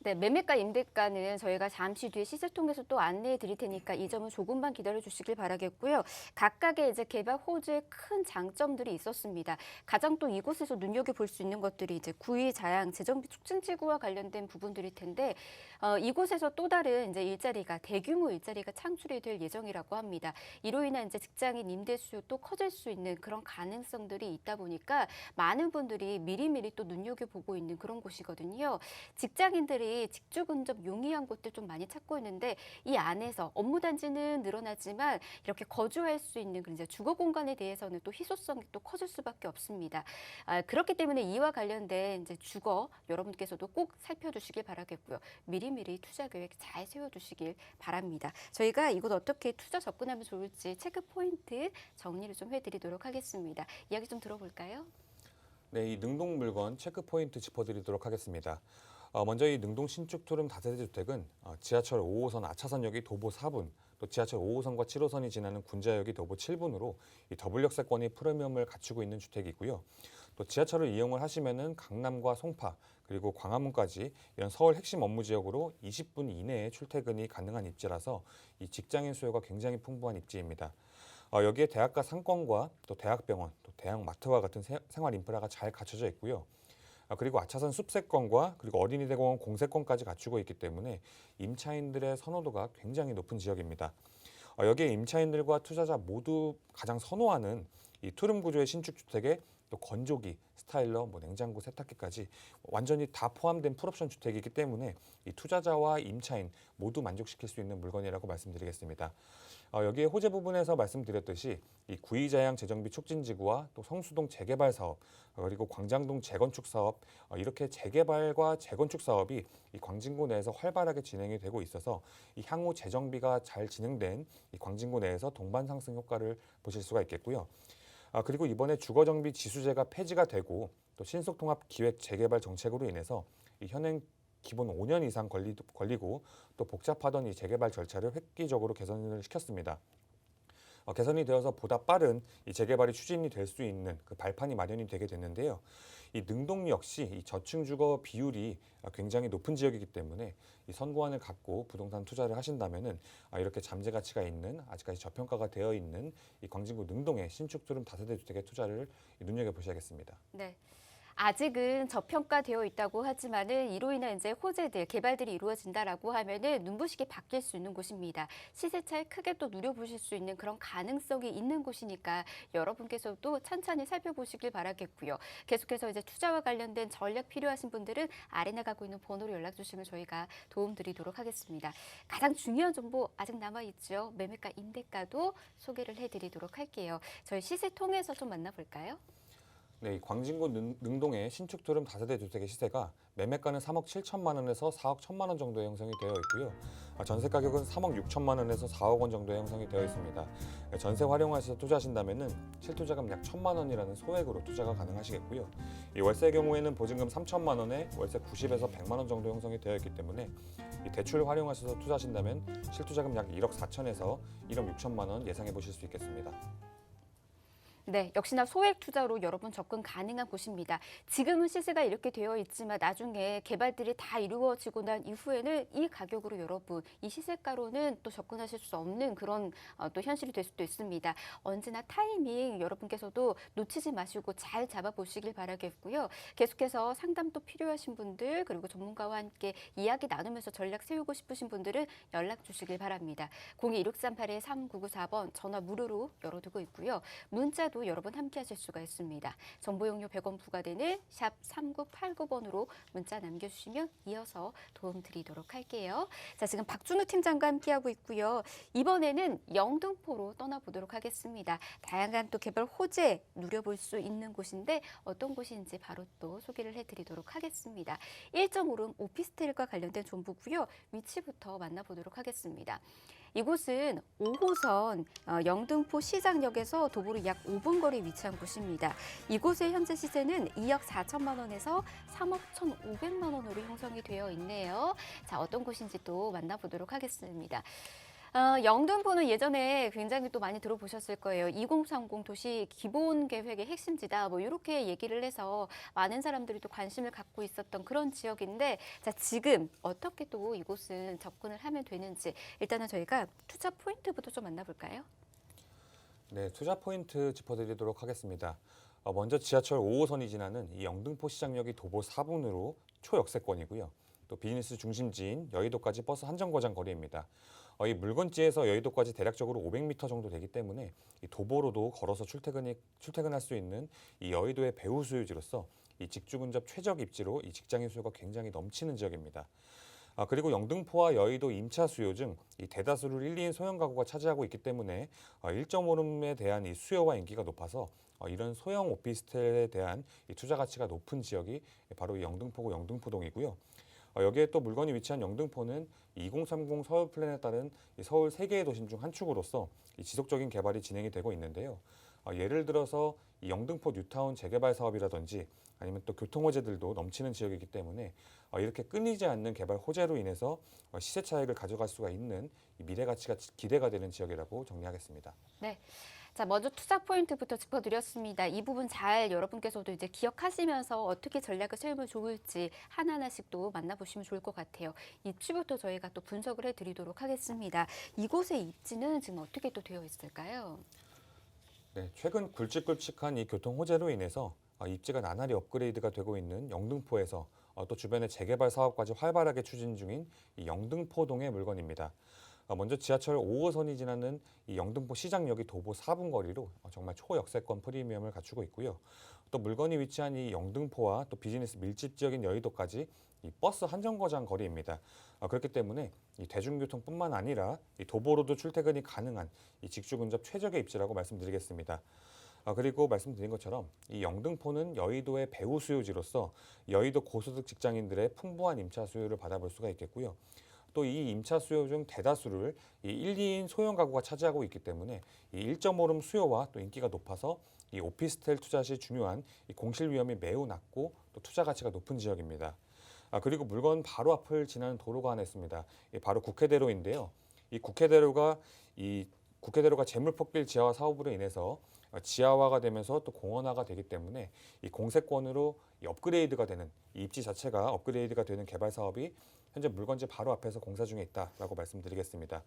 네, 매매가 임대가는 저희가 잠시 뒤에 시세 통해서 또 안내해 드릴 테니까 이 점은 조금만 기다려 주시길 바라겠고요. 각각의 이제 개발 호재의 큰 장점들이 있었습니다. 가장 또 이곳에서 눈여겨볼 수 있는 것들이 이제 구의 자양 재정비 촉진 지구와 관련된 부분들일 텐데 이곳에서 또 다른 이제 일자리가 대규모 일자리가 창출이 될 예정이라고 합니다. 이로 인한 이제 직장인 임대 수요도 커질 수 있는 그런 가능성들이 있다 보니까 많은 분들이 미리미리 또 눈여겨보고 있는 그런 곳이거든요. 직장인들이 직주 근접 용이한 곳들 좀 많이 찾고 있는데 이 안에서 업무 단지는 늘어나지만 이렇게 거주할 수 있는 그런 이제 주거 공간에 대해서는 또 희소성이 또 커질 수밖에 없습니다. 그렇기 때문에 이와 관련된 이제 주거 여러분께서도 꼭 살펴주시길 바라겠고요. 미리미리 투자 계획 잘 세워두시길 바랍니다. 저희가 이곳 어떻게 투자 접근하면 좋을지 체크 포인트 정리를 좀 해드리도록 하겠습니다. 이야기 좀 들어볼까요?
네, 이 능동 물건 체크 포인트 짚어드리도록 하겠습니다. 먼저 이 능동 신축 투룸 다세대 주택은 지하철 5호선 아차선역이 도보 4분, 또 지하철 5호선과 7호선이 지나는 군자역이 도보 7분으로 이 더블 역세권이 프리미엄을 갖추고 있는 주택이고요. 또 지하철을 이용을 하시면은 강남과 송파 그리고 광화문까지 이런 서울 핵심 업무 지역으로 20분 이내에 출퇴근이 가능한 입지라서 이 직장인 수요가 굉장히 풍부한 입지입니다. 여기에 대학가 상권과 또 대학병원, 또 대학마트와 같은 생활 인프라가 잘 갖춰져 있고요. 그리고 아차선 숲세권과 그리고 어린이대공원 공세권까지 갖추고 있기 때문에 임차인들의 선호도가 굉장히 높은 지역입니다. 여기에 임차인들과 투자자 모두 가장 선호하는 이 투룸 구조의 신축 주택에 또 건조기, 스타일러, 냉장고, 세탁기까지 완전히 다 포함된 풀옵션 주택이기 때문에 이 투자자와 임차인 모두 만족시킬 수 있는 물건이라고 말씀드리겠습니다. 여기에 호재 부분에서 말씀드렸듯이 이 구의자양 재정비 촉진지구와 또 성수동 재개발 사업 그리고 광장동 재건축 사업 이렇게 재개발과 재건축 사업이 이 광진구 내에서 활발하게 진행이 되고 있어서 이 향후 재정비가 잘 진행된 이 광진구 내에서 동반 상승 효과를 보실 수가 있겠고요. 그리고 이번에 주거정비 지수제가 폐지가 되고 또 신속통합 기획 재개발 정책으로 인해서 이 현행 기본 5년 이상 걸리고 또 복잡하던 이 재개발 절차를 획기적으로 개선을 시켰습니다. 개선이 되어서 보다 빠른 이 재개발이 추진이 될 수 있는 그 발판이 마련이 되게 됐는데요. 이 능동 역시 이 저층 주거 비율이 굉장히 높은 지역이기 때문에 이 선구안을 갖고 부동산 투자를 하신다면은 이렇게 잠재 가치가 있는 아직까지 저평가가 되어 있는 이 광진구 능동의 신축 투룸 다세대 주택에 투자를 눈여겨 보셔야겠습니다.
네. 아직은 저평가되어 있다고 하지만은 이로 인한 이제 호재들, 개발들이 이루어진다라고 하면은 눈부시게 바뀔 수 있는 곳입니다. 시세 차익 크게 또 누려보실 수 있는 그런 가능성이 있는 곳이니까 여러분께서도 찬찬히 살펴보시길 바라겠고요. 계속해서 이제 투자와 관련된 전략 필요하신 분들은 아래 나가고 있는 번호로 연락 주시면 저희가 도움드리도록 하겠습니다. 가장 중요한 정보 아직 남아있죠. 매매가, 임대가도 소개를 해드리도록 할게요. 저희 시세 통해서 좀 만나볼까요?
네, 이 광진구 능동의 신축 투룸 다세대 주택의 시세가 매매가는 3억 7천만 원에서 4억 1천만 원 정도에 형성이 되어 있고요. 전세 가격은 3억 6천만 원에서 4억 원 정도에 형성이 되어 있습니다. 전세 활용하셔서 투자하신다면은 실투자금 약 1천만 원이라는 소액으로 투자가 가능하시겠고요. 이 월세의 경우에는 보증금 3천만 원에 월세 90에서 100만 원 정도 형성이 되어 있기 때문에 이 대출 활용하셔서 투자하신다면 실투자금 약 1억 4천에서 1억 6천만 원 예상해 보실 수 있겠습니다.
네, 역시나 소액 투자로 여러분 접근 가능한 곳입니다. 지금은 시세가 이렇게 되어 있지만 나중에 개발들이 다 이루어지고 난 이후에는 이 가격으로 여러분 이 시세가로는 또 접근하실 수 없는 그런 또 현실이 될 수도 있습니다. 언제나 타이밍 여러분께서도 놓치지 마시고 잘 잡아보시길 바라겠고요. 계속해서 상담도 필요하신 분들 그리고 전문가와 함께 이야기 나누면서 전략 세우고 싶으신 분들은 연락 주시길 바랍니다. 02-1638-3994번 전화 무료로 열어두고 있고요. 문자도 여러분 함께 하실 수가 있습니다. 정보 용료 100원 부과되는 샵 3989번으로 문자 남겨주시면 이어서 도움 드리도록 할게요. 자, 지금 박준우 팀장과 함께하고 있고요. 이번에는 영등포로 떠나보도록 하겠습니다. 다양한 또 개발 호재 누려볼 수 있는 곳인데 어떤 곳인지 바로 또 소개를 해드리도록 하겠습니다. 1.5룸 오피스텔과 관련된 정보고요. 위치부터 만나보도록 하겠습니다. 이곳은 5호선 영등포 시장역에서 도보로 약 5분 거리 위치한 곳입니다. 이곳의 현재 시세는 2억 4천만 원에서 3억 1,500만 원으로 형성이 되어 있네요. 자, 어떤 곳인지 또 만나보도록 하겠습니다. 영등포는 예전에 굉장히 또 많이 들어보셨을 거예요. 2030 도시 기본 계획의 핵심지다. 뭐 이렇게 얘기를 해서 많은 사람들이 또 관심을 갖고 있었던 그런 지역인데, 자, 지금 어떻게 또 이곳은 접근을 하면 되는지 일단은 저희가 투자 포인트부터 좀 만나볼까요?
네, 투자 포인트 짚어드리도록 하겠습니다. 먼저 지하철 5호선이 지나는 이 영등포 시장역이 도보 4분으로 초역세권이고요. 또 비즈니스 중심지인 여의도까지 버스 한 정거장 거리입니다. 이 물건지에서 여의도까지 대략적으로 500m 정도 되기 때문에 이 도보로도 걸어서 출퇴근할 수 있는 이 여의도의 배후 수요지로서 이 직주 근접 최적 입지로 이 직장인 수요가 굉장히 넘치는 지역입니다. 그리고 영등포와 여의도 임차 수요 중 이 대다수를 1, 2인 소형 가구가 차지하고 있기 때문에 1.5룸에 대한 이 수요와 인기가 높아서 이런 소형 오피스텔에 대한 이 투자 가치가 높은 지역이 바로 이 영등포구 영등포동이고요. 여기에 또 물건이 위치한 영등포는 2030 서울 플랜에 따른 이 서울 3개의 도심 중 한 축으로서 이 지속적인 개발이 진행이 되고 있는데요. 예를 들어서 이 영등포 뉴타운 재개발 사업이라든지 아니면 또 교통 호재들도 넘치는 지역이기 때문에 이렇게 끊이지 않는 개발 호재로 인해서 시세 차익을 가져갈 수가 있는 이 미래 가치가 기대가 되는 지역이라고 정리하겠습니다.
네. 자, 먼저 투자 포인트부터 짚어드렸습니다. 이 부분 잘 여러분께서도 이제 기억하시면서 어떻게 전략을 세우면 좋을지 하나하나씩 또 만나보시면 좋을 것 같아요. 입지부터 저희가 또 분석을 해드리도록 하겠습니다. 이곳의 입지는 지금 어떻게 또 되어 있을까요?
네, 최근 굵직굵직한 이 교통 호재로 인해서 입지가 나날이 업그레이드가 되고 있는 영등포에서 또 주변의 재개발 사업까지 활발하게 추진 중인 이 영등포동의 물건입니다. 먼저 지하철 5호선이 지나는 이 영등포 시장역이 도보 4분 거리로 정말 초역세권 프리미엄을 갖추고 있고요. 또 물건이 위치한 이 영등포와 또 비즈니스 밀집 지역인 여의도까지 이 버스 한 정거장 거리입니다. 그렇기 때문에 이 대중교통뿐만 아니라 이 도보로도 출퇴근이 가능한 이 직주 근접 최적의 입지라고 말씀드리겠습니다. 그리고 말씀드린 것처럼 이 영등포는 여의도의 배후 수요지로서 여의도 고소득 직장인들의 풍부한 임차 수요를 받아볼 수가 있겠고요. 또 이 임차 수요 중 대다수를 이 1, 2인 소형 가구가 차지하고 있기 때문에 이 1.5룸 수요와 또 인기가 높아서 이 오피스텔 투자 시 중요한 이 공실 위험이 매우 낮고 또 투자 가치가 높은 지역입니다. 그리고 물건 바로 앞을 지나는 도로가 하나 있습니다. 바로 국회대로인데요. 이 국회대로가 재물포길 지하화 사업으로 인해서 지하화가 되면서 또 공원화가 되기 때문에 이 공세권으로 이 업그레이드가 되는 이 입지 자체가 업그레이드가 되는 개발 사업이 현재 물건지 바로 앞에서 공사 중에 있다라고 말씀드리겠습니다.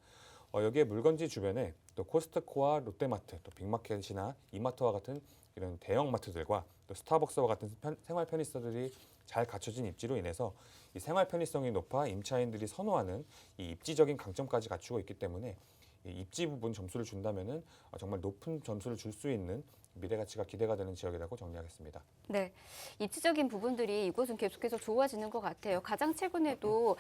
여기에 물건지 주변에 또 코스트코와 롯데마트, 또 빅마켓이나 이마트와 같은 이런 대형 마트들과 또 스타벅스와 같은 생활 편의시설들이 잘 갖춰진 입지로 인해서 이 생활 편의성이 높아 임차인들이 선호하는 이 입지적인 강점까지 갖추고 있기 때문에 이 입지 부분 점수를 준다면은 정말 높은 점수를 줄 수 있는 미래 가치가 기대가 되는 지역이라고 정리하겠습니다.
네, 입지적인 부분들이 이곳은 계속해서 좋아지는 것 같아요. 가장 최근에도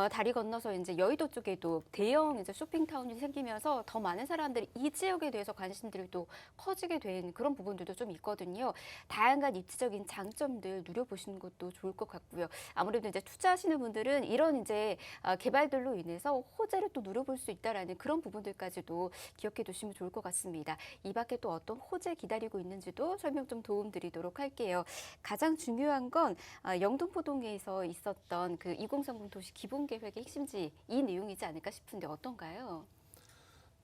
다리 건너서 이제 여의도 쪽에도 대형 이제 쇼핑타운이 생기면서 더 많은 사람들이 이 지역에 대해서 관심들이 또 커지게 된 그런 부분들도 좀 있거든요. 다양한 입지적인 장점들 누려보시는 것도 좋을 것 같고요. 아무래도 이제 투자하시는 분들은 이런 이제 개발들로 인해서 호재를 또 누려볼 수 있다라는 그런 부분들까지도 기억해 두시면 좋을 것 같습니다. 이 밖에 또 어떤 호재 기다리고 있는지도 설명 좀 도움드리도록 할게요. 가장 중요한 건 영등포동에서 있었던 그 2030 도시 기본계획의 핵심지 이 내용이지 않을까 싶은데 어떤가요?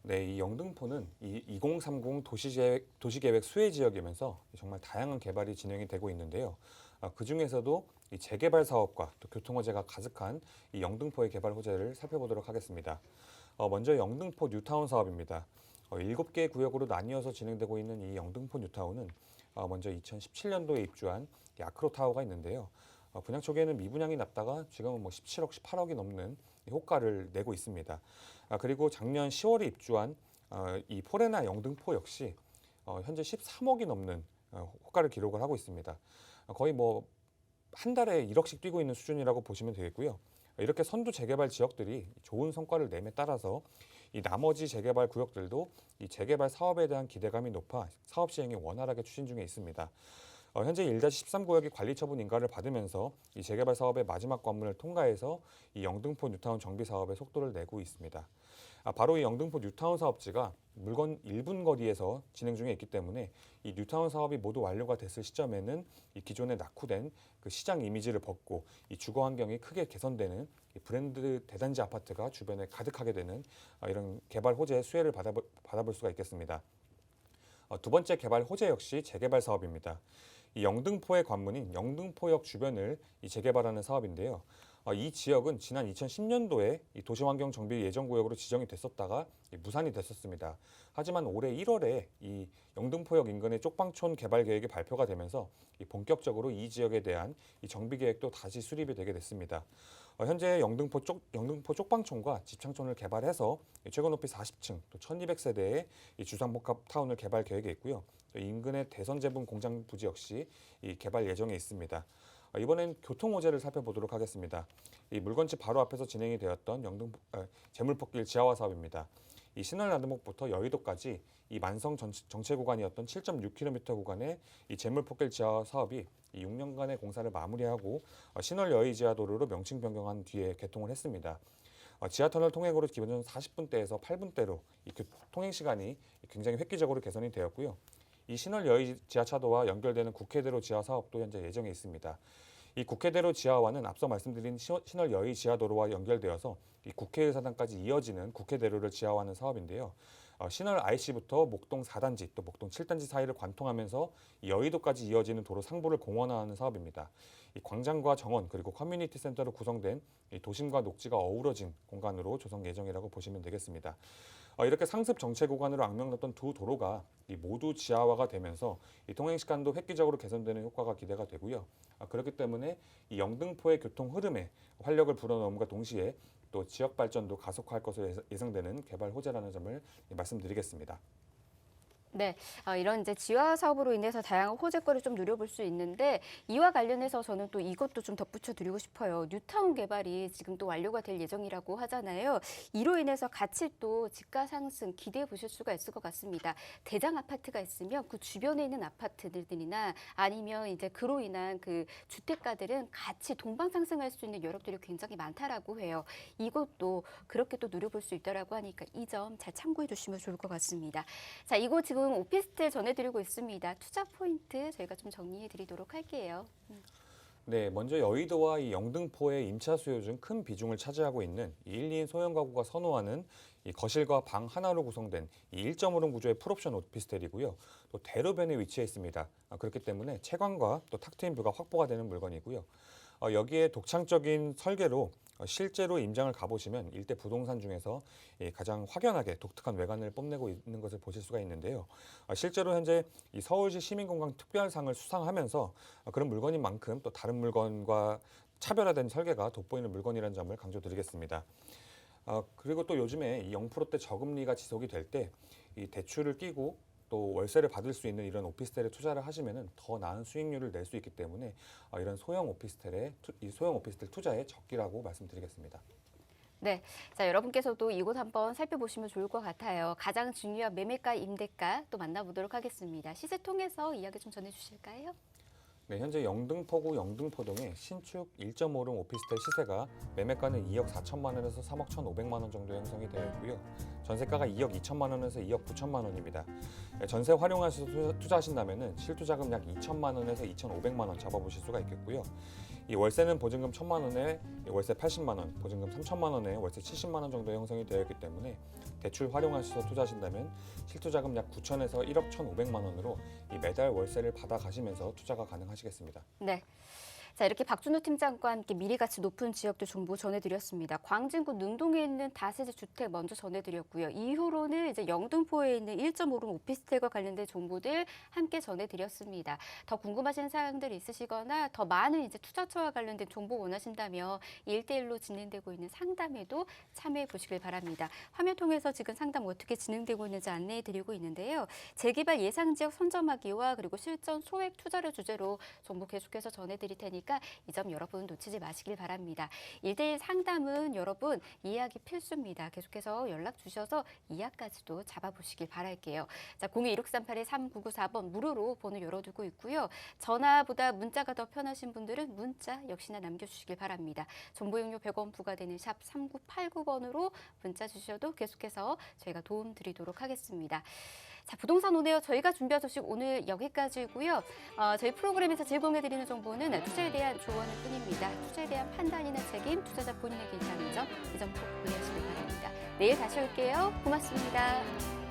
네, 이 영등포는 이 2030 도시계획 수혜 지역이면서 정말 다양한 개발이 진행이 되고 있는데요. 그 중에서도 이 재개발 사업과 또 교통 호재가 가득한 이 영등포의 개발 호재를 살펴보도록 하겠습니다. 먼저 영등포 뉴타운 사업입니다. 7개의 구역으로 나뉘어서 진행되고 있는 이 영등포 뉴타운은 먼저 2017년도에 입주한 이 아크로타워가 있는데요. 분양 초기에는 미분양이 났다가 지금은 뭐 17억, 18억이 넘는 호가를 내고 있습니다. 그리고 작년 10월에 입주한 이 포레나 영등포 역시 현재 13억이 넘는 호가를 기록을 하고 있습니다. 거의 뭐 한 달에 1억씩 뛰고 있는 수준이라고 보시면 되겠고요. 이렇게 선두 재개발 지역들이 좋은 성과를 내에 따라서 이 나머지 재개발 구역들도 이 재개발 사업에 대한 기대감이 높아 사업 시행이 원활하게 추진 중에 있습니다. 현재 1-13 구역이 관리 처분 인가를 받으면서 이 재개발 사업의 마지막 관문을 통과해서 이 영등포 뉴타운 정비 사업에 속도를 내고 있습니다. 바로 이 영등포 뉴타운 사업지가 물건 1분 거리에서 진행 중에 있기 때문에 이 뉴타운 사업이 모두 완료가 됐을 시점에는 이 기존에 낙후된 그 시장 이미지를 벗고 이 주거 환경이 크게 개선되는 이 브랜드 대단지 아파트가 주변에 가득하게 되는 이런 개발 호재의 수혜를 받아볼 수가 있겠습니다. 두 번째 개발 호재 역시 재개발 사업입니다. 이 영등포의 관문인 영등포역 주변을 이 재개발하는 사업인데요. 이 지역은 지난 2010년도에 이 도시환경 정비 예정 구역으로 지정이 됐었다가 무산이 됐었습니다. 하지만 올해 1월에 이 영등포역 인근의 쪽방촌 개발 계획이 발표가 되면서 본격적으로 이 지역에 대한 이 정비 계획도 다시 수립이 되게 됐습니다. 현재 영등포 쪽방촌과 집창촌을 개발해서 최고 높이 40층, 또 1,200세대의 이 주상복합 타운을 개발 계획에 있고요. 또 인근의 대선제분 공장 부지 역시 이 개발 예정에 있습니다. 이번엔 교통 호재를 살펴보도록 하겠습니다. 이 물건지 바로 앞에서 진행이 되었던 제물포길 지하화 사업입니다. 이 신월 나들목부터 여의도까지 이 만성 정체 구간이었던 7.6km 구간의 이 제물포길 지하화 사업이 이 6년간의 공사를 마무리하고 신월 여의지하도로로 명칭 변경한 뒤에 개통을 했습니다. 지하터널 통행으로 기본 40분대에서 8분대로 이 통행 시간이 굉장히 획기적으로 개선이 되었고요. 이 신월 여의 지하차도와 연결되는 국회대로 지하 사업도 현재 예정에 있습니다. 이 국회대로 지하화는 앞서 말씀드린 신월 여의 지하도로와 연결되어서 이 국회의사당까지 이어지는 국회대로를 지하화하는 사업인데요. 신월 IC부터 목동 4단지 또 목동 7단지 사이를 관통하면서 여의도까지 이어지는 도로 상부를 공원화하는 사업입니다. 이 광장과 정원 그리고 커뮤니티 센터로 구성된 이 도심과 녹지가 어우러진 공간으로 조성 예정이라고 보시면 되겠습니다. 이렇게 상습 정체 구간으로 악명났던 두 도로가 모두 지하화가 되면서 이 통행 시간도 획기적으로 개선되는 효과가 기대가 되고요. 그렇기 때문에 이 영등포의 교통 흐름에 활력을 불어넣음과 동시에 또 지역 발전도 가속화할 것으로 예상되는 개발 호재라는 점을 말씀드리겠습니다.
네, 이런 이제 지하 사업으로 인해서 다양한 호재거리를 좀 누려볼 수 있는데 이와 관련해서 저는 또 이것도 좀 덧붙여 드리고 싶어요. 뉴타운 개발이 지금 또 완료가 될 예정이라고 하잖아요. 이로 인해서 같이 또 집가 상승 기대해 보실 수가 있을 것 같습니다. 대장 아파트가 있으면 그 주변에 있는 아파트들이나 아니면 이제 그로 인한 그 주택가들은 같이 동방 상승할 수 있는 여력들이 굉장히 많다라고 해요. 이것도 그렇게 또 누려볼 수 있다라고 하니까 이 점 잘 참고해 주시면 좋을 것 같습니다. 자, 이곳 지금 오피스텔 전해드리고 있습니다. 투자 포인트 저희가 좀 정리해 드리도록 할게요.
네, 먼저 여의도와 이 영등포의 임차 수요 중 큰 비중을 차지하고 있는 이 1, 2인 소형 가구가 선호하는 이 거실과 방 하나로 구성된 이 1.5룸 구조의 풀옵션 오피스텔이고요. 또 대로변에 위치해 있습니다. 그렇기 때문에 채광과 또 탁 트인 뷰가 확보가 되는 물건이고요. 여기에 독창적인 설계로 실제로 임장을 가보시면 일대 부동산 중에서 가장 확연하게 독특한 외관을 뽐내고 있는 것을 보실 수가 있는데요. 실제로 현재 이 서울시 시민공간 특별상을 수상하면서 그런 물건인 만큼 또 다른 물건과 차별화된 설계가 돋보이는 물건이라는 점을 강조드리겠습니다. 그리고 또 요즘에 이 0%대 저금리가 지속이 될 때 이 대출을 끼고 또 월세를 받을 수 있는 이런 오피스텔에 투자를 하시면은 더 나은 수익률을 낼 수 있기 때문에 이런 소형 오피스텔 투자의 적기라고 말씀드리겠습니다.
네, 자 여러분께서도 이곳 한번 살펴보시면 좋을 것 같아요. 가장 중요한 매매가, 임대가 또 만나보도록 하겠습니다. 시세 통해서 이야기 좀 전해주실까요?
네, 현재 영등포구 영등포동의 신축 1.5룸 오피스텔 시세가 매매가는 2억 4천만 원에서 3억 1,500만 원 정도 형성이 되어 있고요. 전세가가 2억 2천만 원에서 2억 9천만 원입니다. 전세 활용하셔서 투자하신다면 실투자금 약 2천만 원에서 2,500만 원 잡아보실 수가 있겠고요. 이 월세는 보증금 1,000만 원에 월세 80만 원, 보증금 3천만 원에 월세 70만 원 정도 형성이 되어 있기 때문에 대출 활용하셔서 투자하신다면 실투자금 약 9천에서 1억 1,500만 원으로 이 매달 월세를 받아 가시면서 투자가 가능하시겠습니다.
네. 자, 이렇게 박준호 팀장과 함께 미래가치 높은 지역들 정보 전해드렸습니다. 광진구 능동에 있는 다세대 주택 먼저 전해드렸고요. 이후로는 이제 영등포에 있는 1.5룸 오피스텔과 관련된 정보들 함께 전해드렸습니다. 더 궁금하신 사항들 있으시거나 더 많은 이제 투자처와 관련된 정보 원하신다면 1대1로 진행되고 있는 상담에도 참여해 보시길 바랍니다. 화면 통해서 지금 상담 어떻게 진행되고 있는지 안내해드리고 있는데요. 재개발 예상 지역 선점하기와 그리고 실전 소액 투자를 주제로 정보 계속해서 전해드릴 테니까 이 점 여러분 놓치지 마시길 바랍니다. 1대1 상담은 여러분 예약이 필수입니다. 계속해서 연락 주셔서 예약까지도 잡아보시길 바랄게요. 자, 02-1638-3994번 무료로 번호 열어두고 있고요. 전화보다 문자가 더 편하신 분들은 문자 역시나 남겨주시길 바랍니다. 정보용료 100원 부과되는 샵 3989번으로 문자 주셔도 계속해서 저희가 도움 드리도록 하겠습니다. 자, 부동산 오네요. 저희가 준비한 소식 오늘 여기까지고요. 저희 프로그램에서 제공해드리는 정보는 투자에 대한 조언일 뿐입니다. 투자에 대한 판단이나 책임, 투자자 본인에게 있다는 점, 이 점 꼭 이해하시길 바랍니다. 내일 다시 올게요. 고맙습니다.